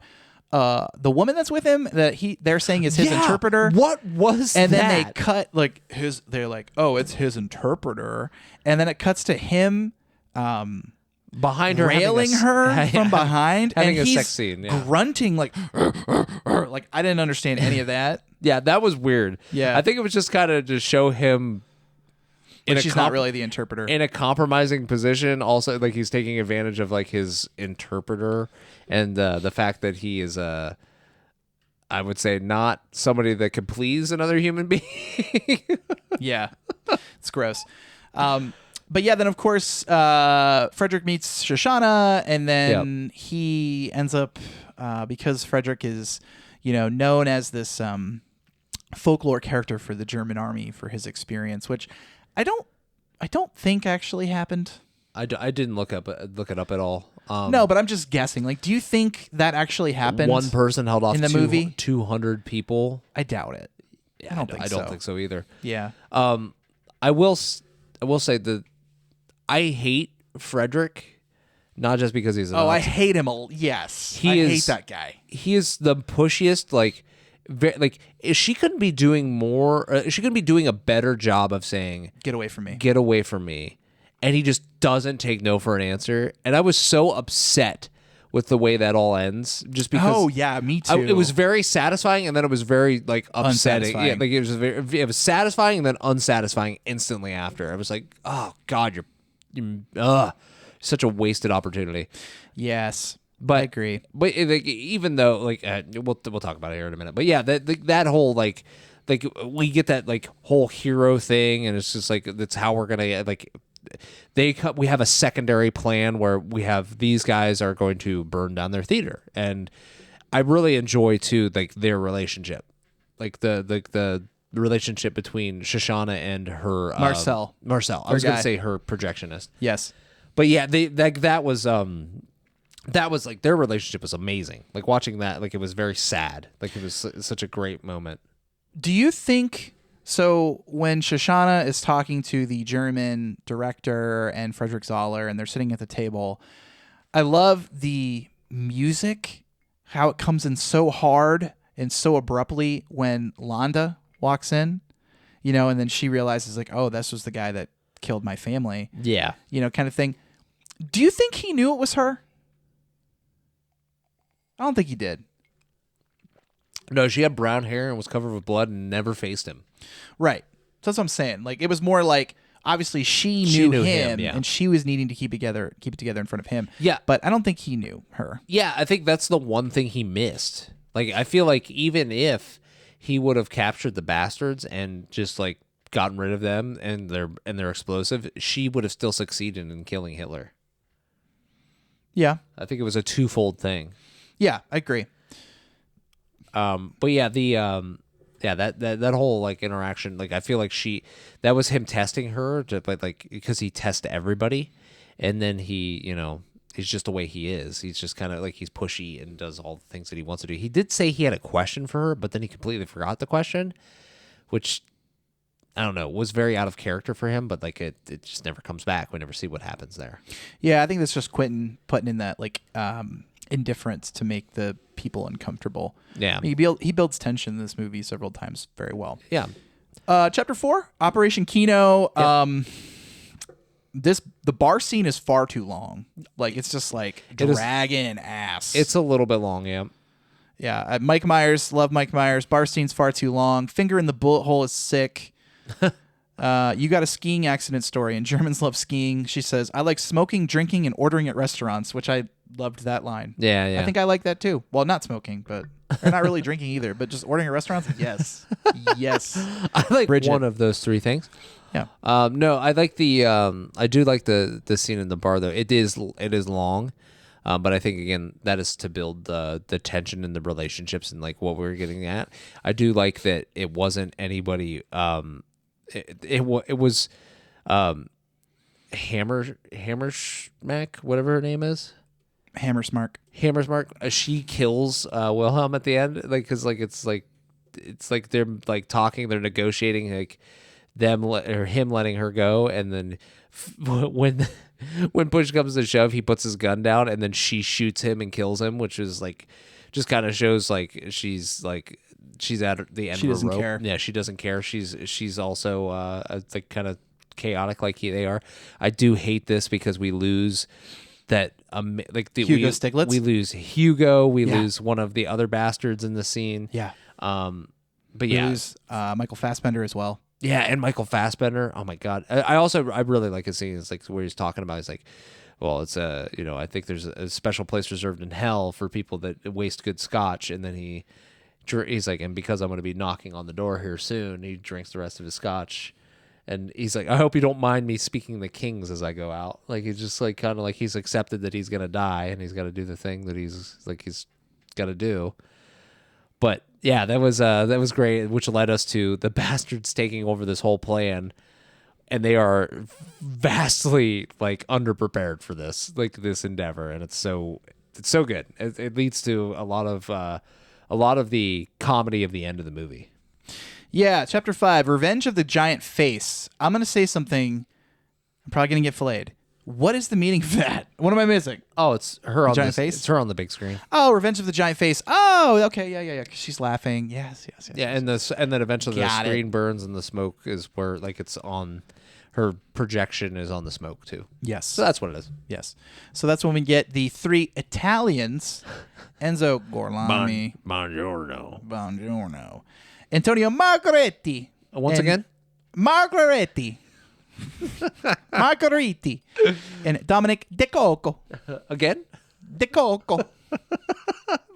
the woman that's with him that they're saying is his interpreter. What was and that? And then they cut like his. They're like, oh, it's his interpreter, and then it cuts to him. Behind her, railing her from behind, having and a he's sex scene, grunting like I didn't understand any of that. Yeah, that was weird. Yeah, I think it was just kind of to show him. But she's not really the interpreter. In a compromising position, also like he's taking advantage of like his interpreter and the fact that he is I would say not somebody that could please another human being. Yeah, it's gross. But yeah, then of course Frederick meets Shoshana, and then he ends up because Frederick is, you know, known as this folklore character for the German army for his experience, which I don't think actually happened. I didn't look it up at all. No, but I'm just guessing. Like, do you think that actually happened? One person held off in the movie 200 people. I doubt it. Yeah, I don't think so either. Yeah. I will say that I hate Frederick, not just because he's I hate him. Yes, I hate that guy. He is the pushiest. Like she couldn't be doing more. She couldn't be doing a better job of saying, "Get away from me." Get away from me. And he just doesn't take no for an answer. And I was so upset with the way that all ends, just because. Oh yeah, me too. It was very satisfying, and then it was very like upsetting. Yeah, like it was satisfying and then unsatisfying instantly after. I was like, oh God, you're such a wasted opportunity. Yes, but I agree. But like, even though like we'll talk about it here in a minute. But yeah, that whole like we get that like whole hero thing, and it's just like that's how we're gonna like. We have a secondary plan where we have these guys are going to burn down their theater, and I really enjoy too like their relationship, like the relationship between Shoshana and her Marcel. I was going to say her projectionist. Yes, but yeah, that was like their relationship was amazing. Like watching that, like it was very sad. Like it was such a great moment. Do you think? So when Shoshana is talking to the German director and Frederick Zoller, and they're sitting at the table, I love the music, how it comes in so hard and so abruptly when Londa walks in, you know, and then she realizes like, oh, this was the guy that killed my family. Yeah. You know, kind of thing. Do you think he knew it was her? I don't think he did. No, she had brown hair and was covered with blood and never faced him. Right. So that's what I'm saying. Like it was more like obviously she knew him yeah. and she was needing to keep it together in front of him. Yeah. But I don't think he knew her. Yeah, I think that's the one thing he missed. Like, I feel like even if he would have captured the bastards and just like gotten rid of them and they're explosive, she would have still succeeded in killing Hitler. Yeah. I think it was a twofold thing. Yeah, I agree. But yeah, that whole like interaction, like I feel like that was him testing her, but like because he tests everybody, and then he, he's just the way he is. He's just kind of like he's pushy and does all the things that he wants to do. He did say he had a question for her, but then he completely forgot the question, which I don't know, was very out of character for him. But like it just never comes back. We never see what happens there. Yeah, I think that's just Quentin putting in that like indifference to make the people uncomfortable. Yeah, I mean, he builds tension in this movie several times very well. Yeah. Chapter 4, Operation Kino. Yep. The bar scene is far too long. Like it's just like dragging ass. It's a little bit long, yeah. Yeah, Mike Myers, love Mike Myers. Bar scene's far too long. Finger in the bullet hole is sick. You got a skiing accident story, and Germans love skiing. She says, I like smoking, drinking, and ordering at restaurants, which I loved that line. Yeah. I think I like that too. Well, not smoking, but or not really drinking either, but just ordering at restaurants. Yes. Yes. I like Bridget. one of those three things. Yeah. No, I like I do like the scene in the bar though. It is long. But I think again that is to build the tension in the relationships and like what we were getting at. I do like that it wasn't anybody. It was Hammersmack, whatever her name is. Hammersmark. She kills Wilhelm at the end, like because like it's like they're like talking, they're negotiating, like them or him letting her go, and then when push comes to shove, he puts his gun down, and then she shoots him and kills him, which is like just kind of shows like she's at the end She of doesn't her rope. care. Yeah, she doesn't care. She's also like kind of chaotic like they are. I do hate this because we lose that Hugo Stiglitz? We lose Hugo. We lose one of the other bastards in the scene. Yeah. But We lose Michael Fassbender as well. yeah, and Michael Fassbender. Oh my God. I really like his scene. It's like where he's talking about. He's like, well, it's I think there's a special place reserved in hell for people that waste good scotch, and then he's like, and because I'm going to be knocking on the door here soon, he drinks the rest of his scotch. And he's like, I hope you don't mind me speaking the kings as I go out. Like, he's just like kind of like he's accepted that he's going to die and he's got to do the thing that he's got to do. But yeah, that was great, which led us to the bastards taking over this whole plan. And they are vastly like underprepared for this endeavor. And it's so good. It leads to a lot of the comedy of the end of the movie. Yeah, Chapter 5, Revenge of the Giant Face. I'm going to say something. I'm probably going to get filleted. What is the meaning of that? What am I missing? Oh, it's her on Giant Face? It's her on the big screen. Oh, Revenge of the Giant Face. Oh, okay, yeah. 'Cause she's laughing. Yes. Yeah, and then eventually the Got it. screen burns and the smoke is where like it's on her projection is on the smoke too. Yes. So that's what it is. Yes. So that's when we get the three Italians. Enzo Gorlami. Bonjourno. Antonio Margaretti. Once again? Margaretti. Margheriti. And Dominic De Coco. Again? De Coco.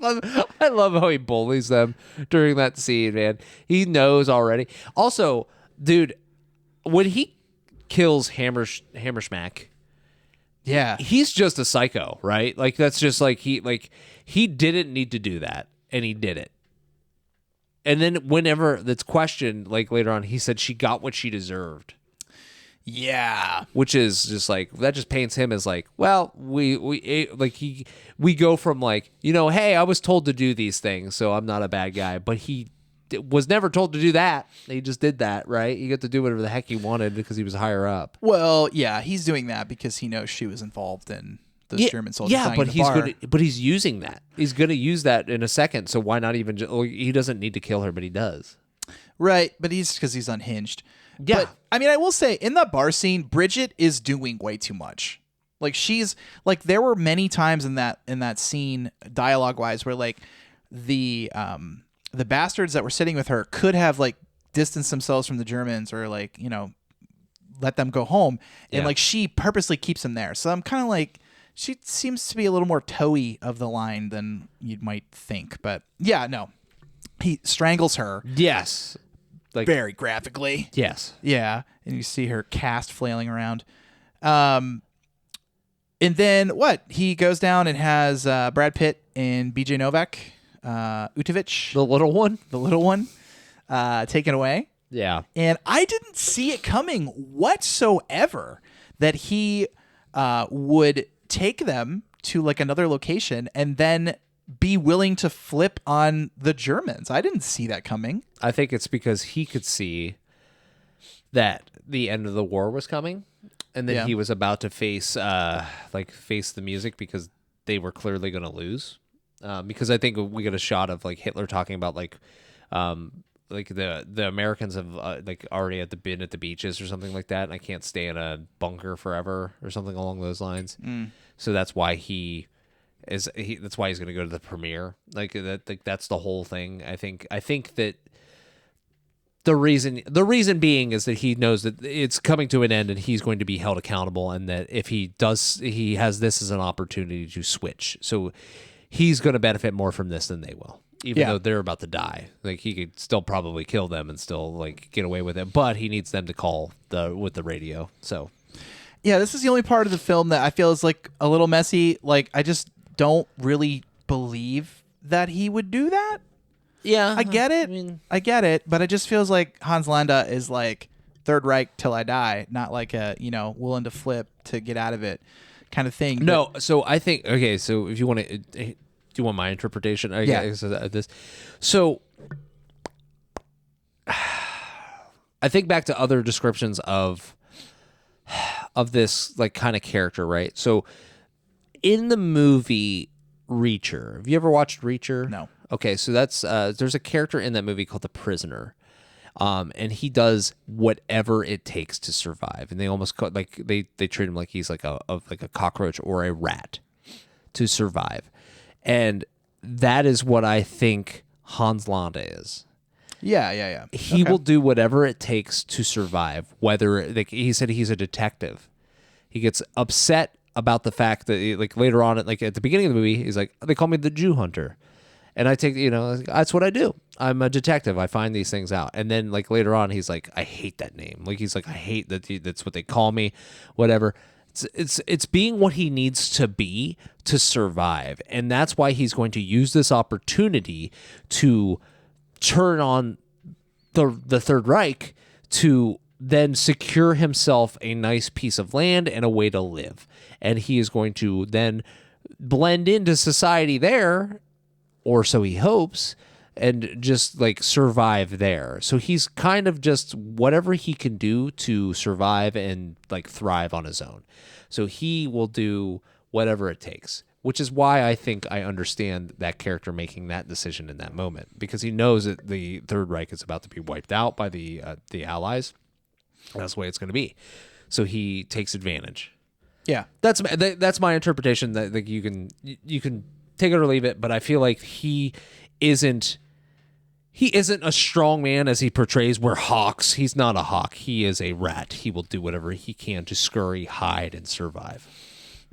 I love how he bullies them during that scene, man. He knows already. Also, dude, when he kills Hammersmack, Yeah. he's just a psycho, right? Like that's just like he didn't need to do that, and he did it. And then whenever that's questioned, like later on, he said she got what she deserved. Yeah. Which is just like that just paints him as like, well, we go from like, hey, I was told to do these things, so I'm not a bad guy, but he was never told to do that. He just did that, right? You get to do whatever the heck he wanted because he was higher up. Well, yeah, he's doing that because he knows she was involved in those German soldiers. Yeah, dying but in the bar. but he's using that. He's gonna use that in a second. So why not even? He doesn't need to kill her, but he does. Right, but because he's unhinged. Yeah. But, I mean, I will say, in that bar scene, Bridget is doing way too much. Like, she's, like, there were many times in that scene, dialogue-wise, where, like, the bastards that were sitting with her could have, like, distanced themselves from the Germans or, like, let them go home. And, Yeah. like, she purposely keeps them there. So I'm kind of like, She seems to be a little more toey of the line than you might think. But yeah, no. He strangles her. Yes. Like, very graphically. yes. Yeah. And you see her cast flailing around. And then what? He goes down and has Brad Pitt and BJ Novak, Utovich, The little one? the little one, taken away. Yeah. And I didn't see it coming whatsoever that he would take them to like another location and then be willing to flip on the Germans. I didn't see that coming. I think it's because he could see that the end of the war was coming, and then he was about to face the music because they were clearly going to lose. Because I think we get a shot of like Hitler talking about like the Americans have like already been at the beaches or something like that, and I can't stay in a bunker forever or something along those lines. So that's why that's why he's going to go to the premiere. Like that's the whole thing. I think that the reason being is that he knows that it's coming to an end and he's going to be held accountable, and that if he has this as an opportunity to switch. So he's going to benefit more from this than they will. Even though they're about to die, like he could still probably kill them and still like get away with it, but he needs them to call with the radio. So, yeah, this is the only part of the film that I feel is like a little messy. Like I just don't really believe that he would do that. Yeah, I get it. I get it, but it just feels like Hans Landa is like Third Reich till I die, not like a willing to flip to get out of it kind of thing. No, so I think okay. So if you want to. Do you want my interpretation? This. So I think back to other descriptions of this like kind of character, right? So in the movie Reacher, have you ever watched Reacher? No. Okay, so that's there's a character in that movie called the Prisoner. And he does whatever it takes to survive, and they almost they treat him like he's like a cockroach or a rat to survive. And that is what I think Hans Landa is. Yeah. He will do whatever it takes to survive. Whether he said he's a detective, he gets upset about the fact that like later on, like at the beginning of the movie, he's like, they call me the Jew hunter, and I take that's what I do. I'm a detective. I find these things out. And then like later on, he's like, I hate that name. Like he's like, I hate that. That's what they call me. Whatever. It's being what he needs to be to survive, and that's why he's going to use this opportunity to turn on the Third Reich to then secure himself a nice piece of land and a way to live, and he is going to then blend into society there, or so he hopes, and just like survive there. So he's kind of just whatever he can do to survive and like thrive on his own. So he will do whatever it takes, which is why I think I understand that character making that decision in that moment, because he knows that the Third Reich is about to be wiped out by the Allies. That's the way it's going to be. So he takes advantage. Yeah. That's my interpretation. That like you can take it or leave it, but I feel like he isn't a strong man as he portrays. We're hawks. He's not a hawk. He is a rat. He will do whatever he can to scurry, hide, and survive.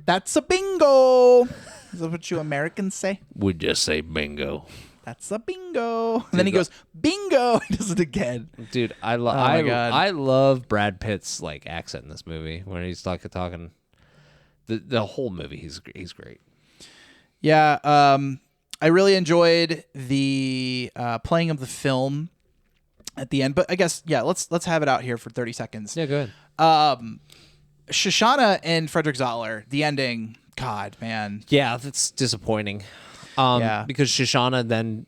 That's a bingo. Is that what you Americans say? We just say bingo. That's a bingo. And then he goes, bingo. He does it again. Dude, I love Brad Pitt's like accent in this movie when he's talking. The whole movie, he's great. Yeah. I really enjoyed the playing of the film at the end, but I guess let's have it out here for 30 seconds. Yeah, go ahead. Shoshana and Frederick Zoller, the ending. God, man. Yeah, that's disappointing. Because Shoshana then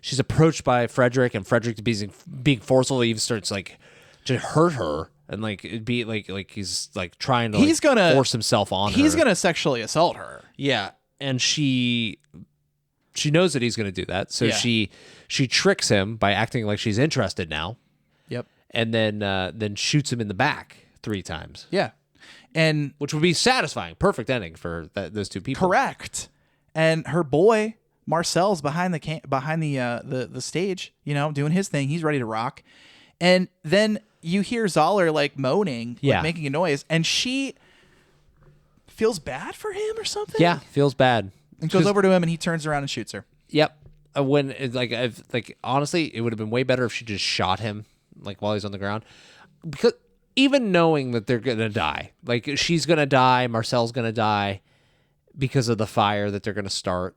she's approached by Frederick, and Frederick being forceful even starts like to hurt her, and like it'd be like he's like trying to force himself on her. He's gonna sexually assault her. Yeah, and she knows that he's going to do that, so she tricks him by acting like she's interested now. Yep. And then shoots him in the back 3 times. Yeah. And which would be satisfying, perfect ending for those two people. Correct. And her boy Marcel's behind the stage, doing his thing. He's ready to rock. And then you hear Zoller like moaning, like making a noise, and she feels bad for him or something. Yeah, feels bad. And goes over to him and he turns around and shoots her. Yep. When honestly, it would have been way better if she just shot him like while he's on the ground, because even knowing that they're gonna die, like she's gonna die, Marcel's gonna die because of the fire that they're gonna start.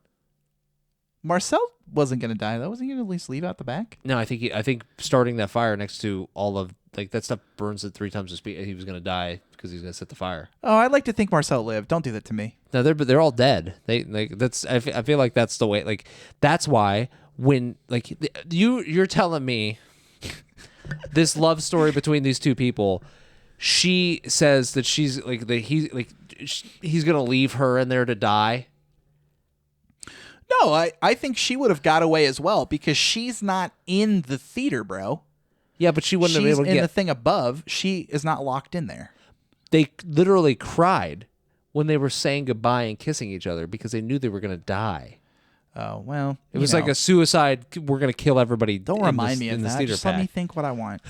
Marcel wasn't gonna die though. Wasn't he gonna at least leave out the back? No, I think starting that fire next to all of like that stuff burns at 3 times the speed. He was gonna die because he's gonna set the fire. Oh, I'd like to think Marcel lived. Don't do that to me. No, they're all dead. They like that's I feel like that's the way. Like that's why when like you're telling me this love story between these two people, she says that she's like that he's gonna leave her in there to die. No, I think she would have got away as well because she's not in the theater, bro. Yeah, but she wouldn't have been able to in get the thing above. She is not locked in there. They literally cried when they were saying goodbye and kissing each other because they knew they were gonna die. Oh, well. It was like a suicide. We're going to kill everybody. Don't remind me of that. Just let me think what I want.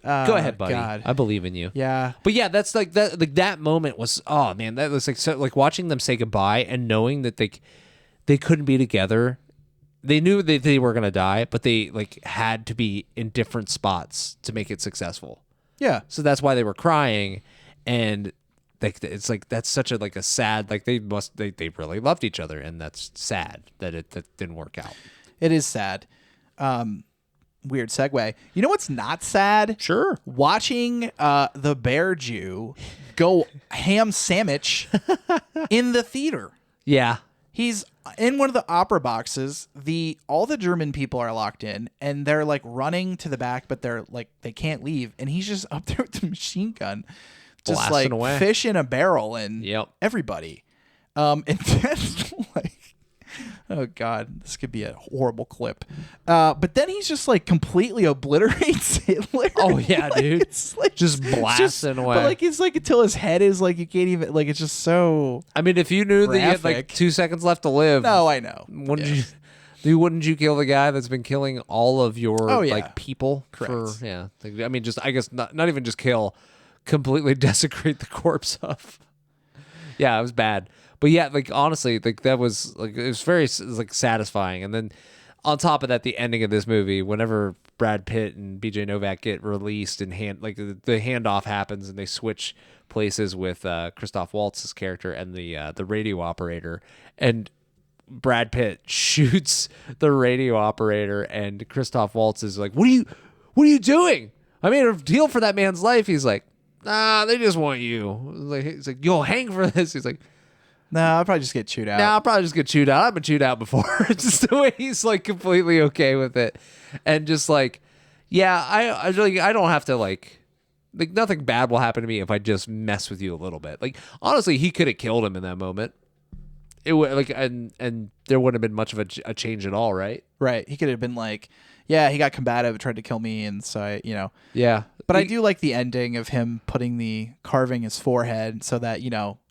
Go ahead, buddy. God. I believe in you. Yeah. But yeah, that's like that. Like that moment was. Oh man, that was like so, like watching them say goodbye and knowing that they couldn't be together. They knew that they were going to die, but they like had to be in different spots to make it successful. Yeah. So that's why they were crying, and like it's like that's such a like a sad like they really loved each other, and that's sad that that didn't work out. It is sad. Weird segue. You know what's not sad? Sure. Watching the Bear Jew go ham sandwich in the theater. Yeah. He's in one of the opera boxes. All the German people are locked in, and they're like running to the back, but they're like they can't leave, and he's just up there with the machine gun. Just blasting like away. fish in a barrel and everybody. And that's like, oh God, this could be a horrible clip. But then he's just like completely obliterates Hitler. Oh yeah, like, dude. it's like, just blasting away. But like it's like until his head is like you can't even like it's just so. I mean, if you knew that you had graphic. like 2 seconds left to live. No, I know. Wouldn't you kill the guy that's been killing all of your like people? Correct. I mean, just I guess not even just kill. Completely desecrate the corpse of. Yeah, it was bad. But yeah, like honestly, like that was like it was like satisfying. And then on top of that, the ending of this movie, whenever Brad Pitt and BJ Novak get released and the handoff happens and they switch places with Christoph Waltz's character and the radio operator, and Brad Pitt shoots the radio operator and Christoph Waltz is like, What are you doing? I made a deal for that man's life. He's like, nah, they just want you. He's like, you'll hang for this. He's like, no, I'll probably just get chewed out. I'll probably just get chewed out. I've been chewed out before. Just the way he's like completely okay with it. And just like, yeah, I don't have to like nothing bad will happen to me if I just mess with you a little bit. Like, honestly, he could have killed him in that moment. It would like, and there wouldn't have been much of a change at all, right? Right. He could have been like, yeah, he got combative, tried to kill me, and so I. Yeah. But I do like the ending of him carving his forehead so that,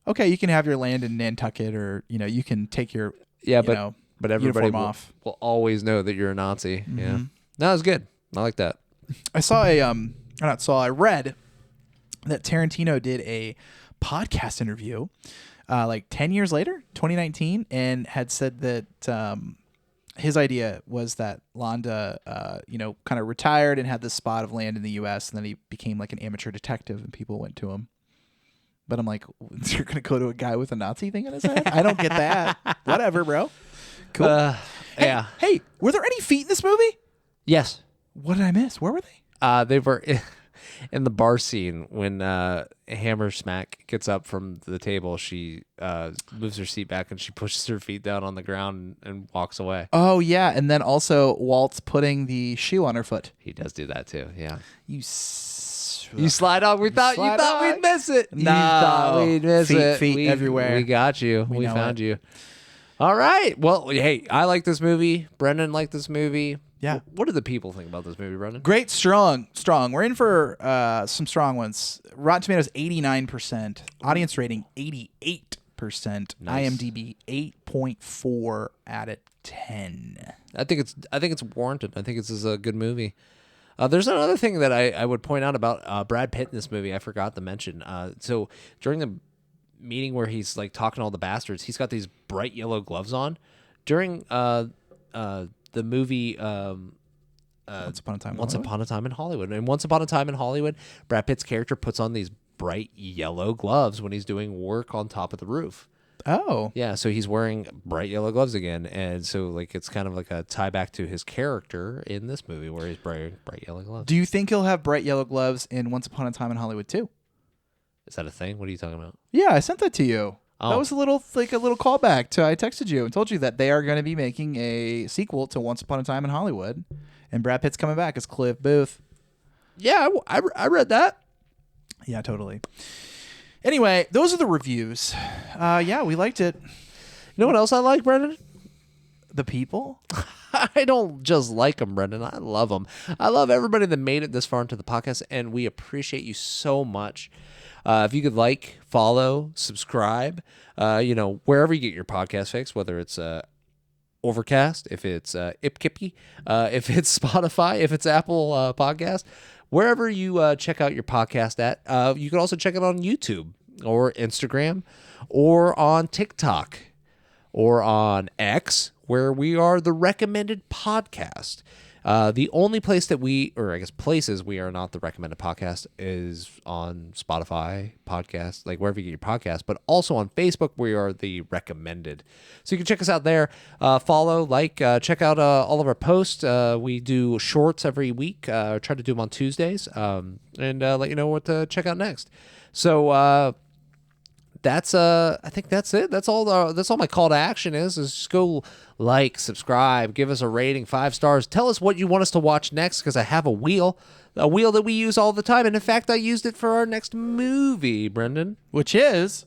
okay, you can have your land in Nantucket or, you can take your but everybody will always know that you're a Nazi. Mm-hmm. Yeah. No, it was good. I like that. I read that Tarantino did a podcast interview like 10 years later, 2019, and had said that his idea was that Landa, kind of retired and had this spot of land in the U.S. and then he became like an amateur detective and people went to him. But I'm like, you're going to go to a guy with a Nazi thing in his head? I don't get that. Whatever, bro. Cool. Yeah. Hey, were there any feet in this movie? Yes. What did I miss? Where were they? They were in the bar scene when Hammer Smack gets up from the table. She moves her seat back and she pushes her feet down on the ground and walks away. Oh, yeah. And then also Walt's putting the shoe on her foot. He does do that too. Yeah. You slide on. You thought we'd miss it. No. You thought we'd miss it. Feet everywhere. We got you. We found you. All right. Well, hey, I like this movie. Brenden liked this movie. Yeah. What do the people think about this movie, Brenden? Great, strong. We're in for some strong ones. Rotten Tomatoes 89%, audience rating 88%, Nice. IMDb 8.4 out of 10. I think it's warranted. I think this is a good movie. There's another thing that I would point out about Brad Pitt in this movie. I forgot to mention. So during the meeting where he's like talking to all the bastards, he's got these bright yellow gloves on during the movie Once Upon a Time in Once Hollywood? Upon a Time in Hollywood. And Once Upon a Time in Hollywood, Brad Pitt's character puts on these bright yellow gloves when he's doing work on top of the roof. Oh. Yeah, so he's wearing bright yellow gloves again, and so like it's kind of like a tie back to his character in this movie where he's wearing bright yellow gloves. Do you think he'll have bright yellow gloves in Once Upon a Time in Hollywood too? Is that a thing? What are you talking about? Yeah, I sent that to you. Oh. That was a little callback to I texted you and told you that they are going to be making a sequel to Once Upon a Time in Hollywood, and Brad Pitt's coming back as Cliff Booth. Yeah, I read that. Yeah, totally. Anyway, those are the reviews. Yeah, we liked it. You know what else I like, Brendan? The people. I don't just like them, Brendan. I love them. I love everybody that made it this far into the podcast, and we appreciate you so much. If you could like, follow, subscribe, wherever you get your podcast fix, whether it's Overcast, if it's Ipkippy, if it's Spotify, if it's Apple Podcast, wherever you check out your podcast at. You can also check it on YouTube or Instagram or on TikTok or on X, where we are the recommended podcast. The only place that places we are not the recommended podcast is on Spotify podcast, like wherever you get your podcast, but also on Facebook, we are the recommended. So you can check us out there, follow, check out all of our posts. We do shorts every week, try to do them on Tuesdays, and let you know what to check out next. So, that's I think that's it. That's all my call to action is just go like, subscribe, give us a rating, 5 stars. Tell us what you want us to watch next, because I have a wheel that we use all the time. And in fact, I used it for our next movie, Brendan. Which is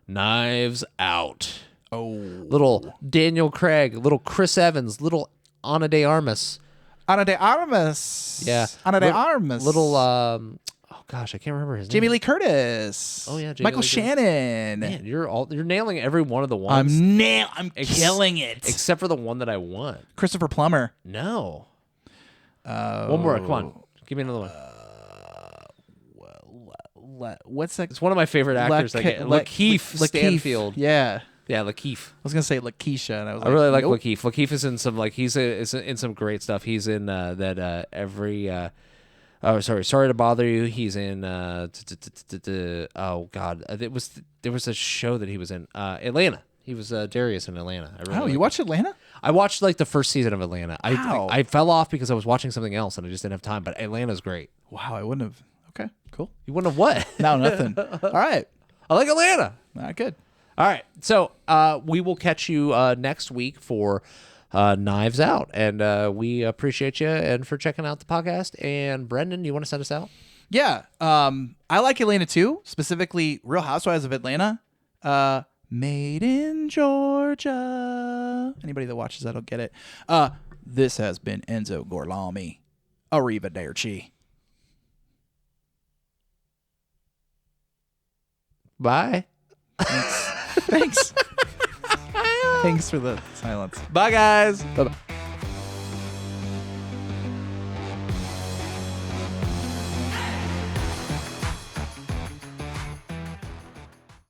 Knives Out. Oh, Little Daniel Craig, little Chris Evans, little Ana de Armas. Ana de Armas. Yeah. Ana de Armas. Little oh gosh, I can't remember his name. Jamie Lee Curtis. Oh yeah, Michael Shannon. Man, you're nailing every one of the ones. I'm killing it. Except for the one that I want. Christopher Plummer. No. One more. Come on. Give me another one. What's that? It's one of my favorite actors. Lakeith Stanfield. Yeah. Yeah, Lakeith. I was gonna say Lakeisha, and I was I really like nope. Lakeith. Lakeith is in some is in some great stuff. He's in that every. Oh, sorry to bother you. He's in. Oh God, there was a show that he was in. Atlanta. He was Darius in Atlanta. You watched Atlanta? I watched like the first season of Atlanta. Wow. I fell off because I was watching something else and I just didn't have time. But Atlanta's great. Wow, I wouldn't have. Okay, cool. You wouldn't have what? No, nothing. All right. I like Atlanta. All right, good. All right. So we will catch you next week for Knives Out. And we appreciate you and for checking out the podcast. And Brendan, you want to send us out? Yeah. I like Atlanta too, specifically Real Housewives of Atlanta. Made in Georgia. Anybody that watches that'll get it. This has been Enzo Gorlami. Arrivederci. Bye. Thanks. Thanks for the silence. Bye, guys. Bye-bye.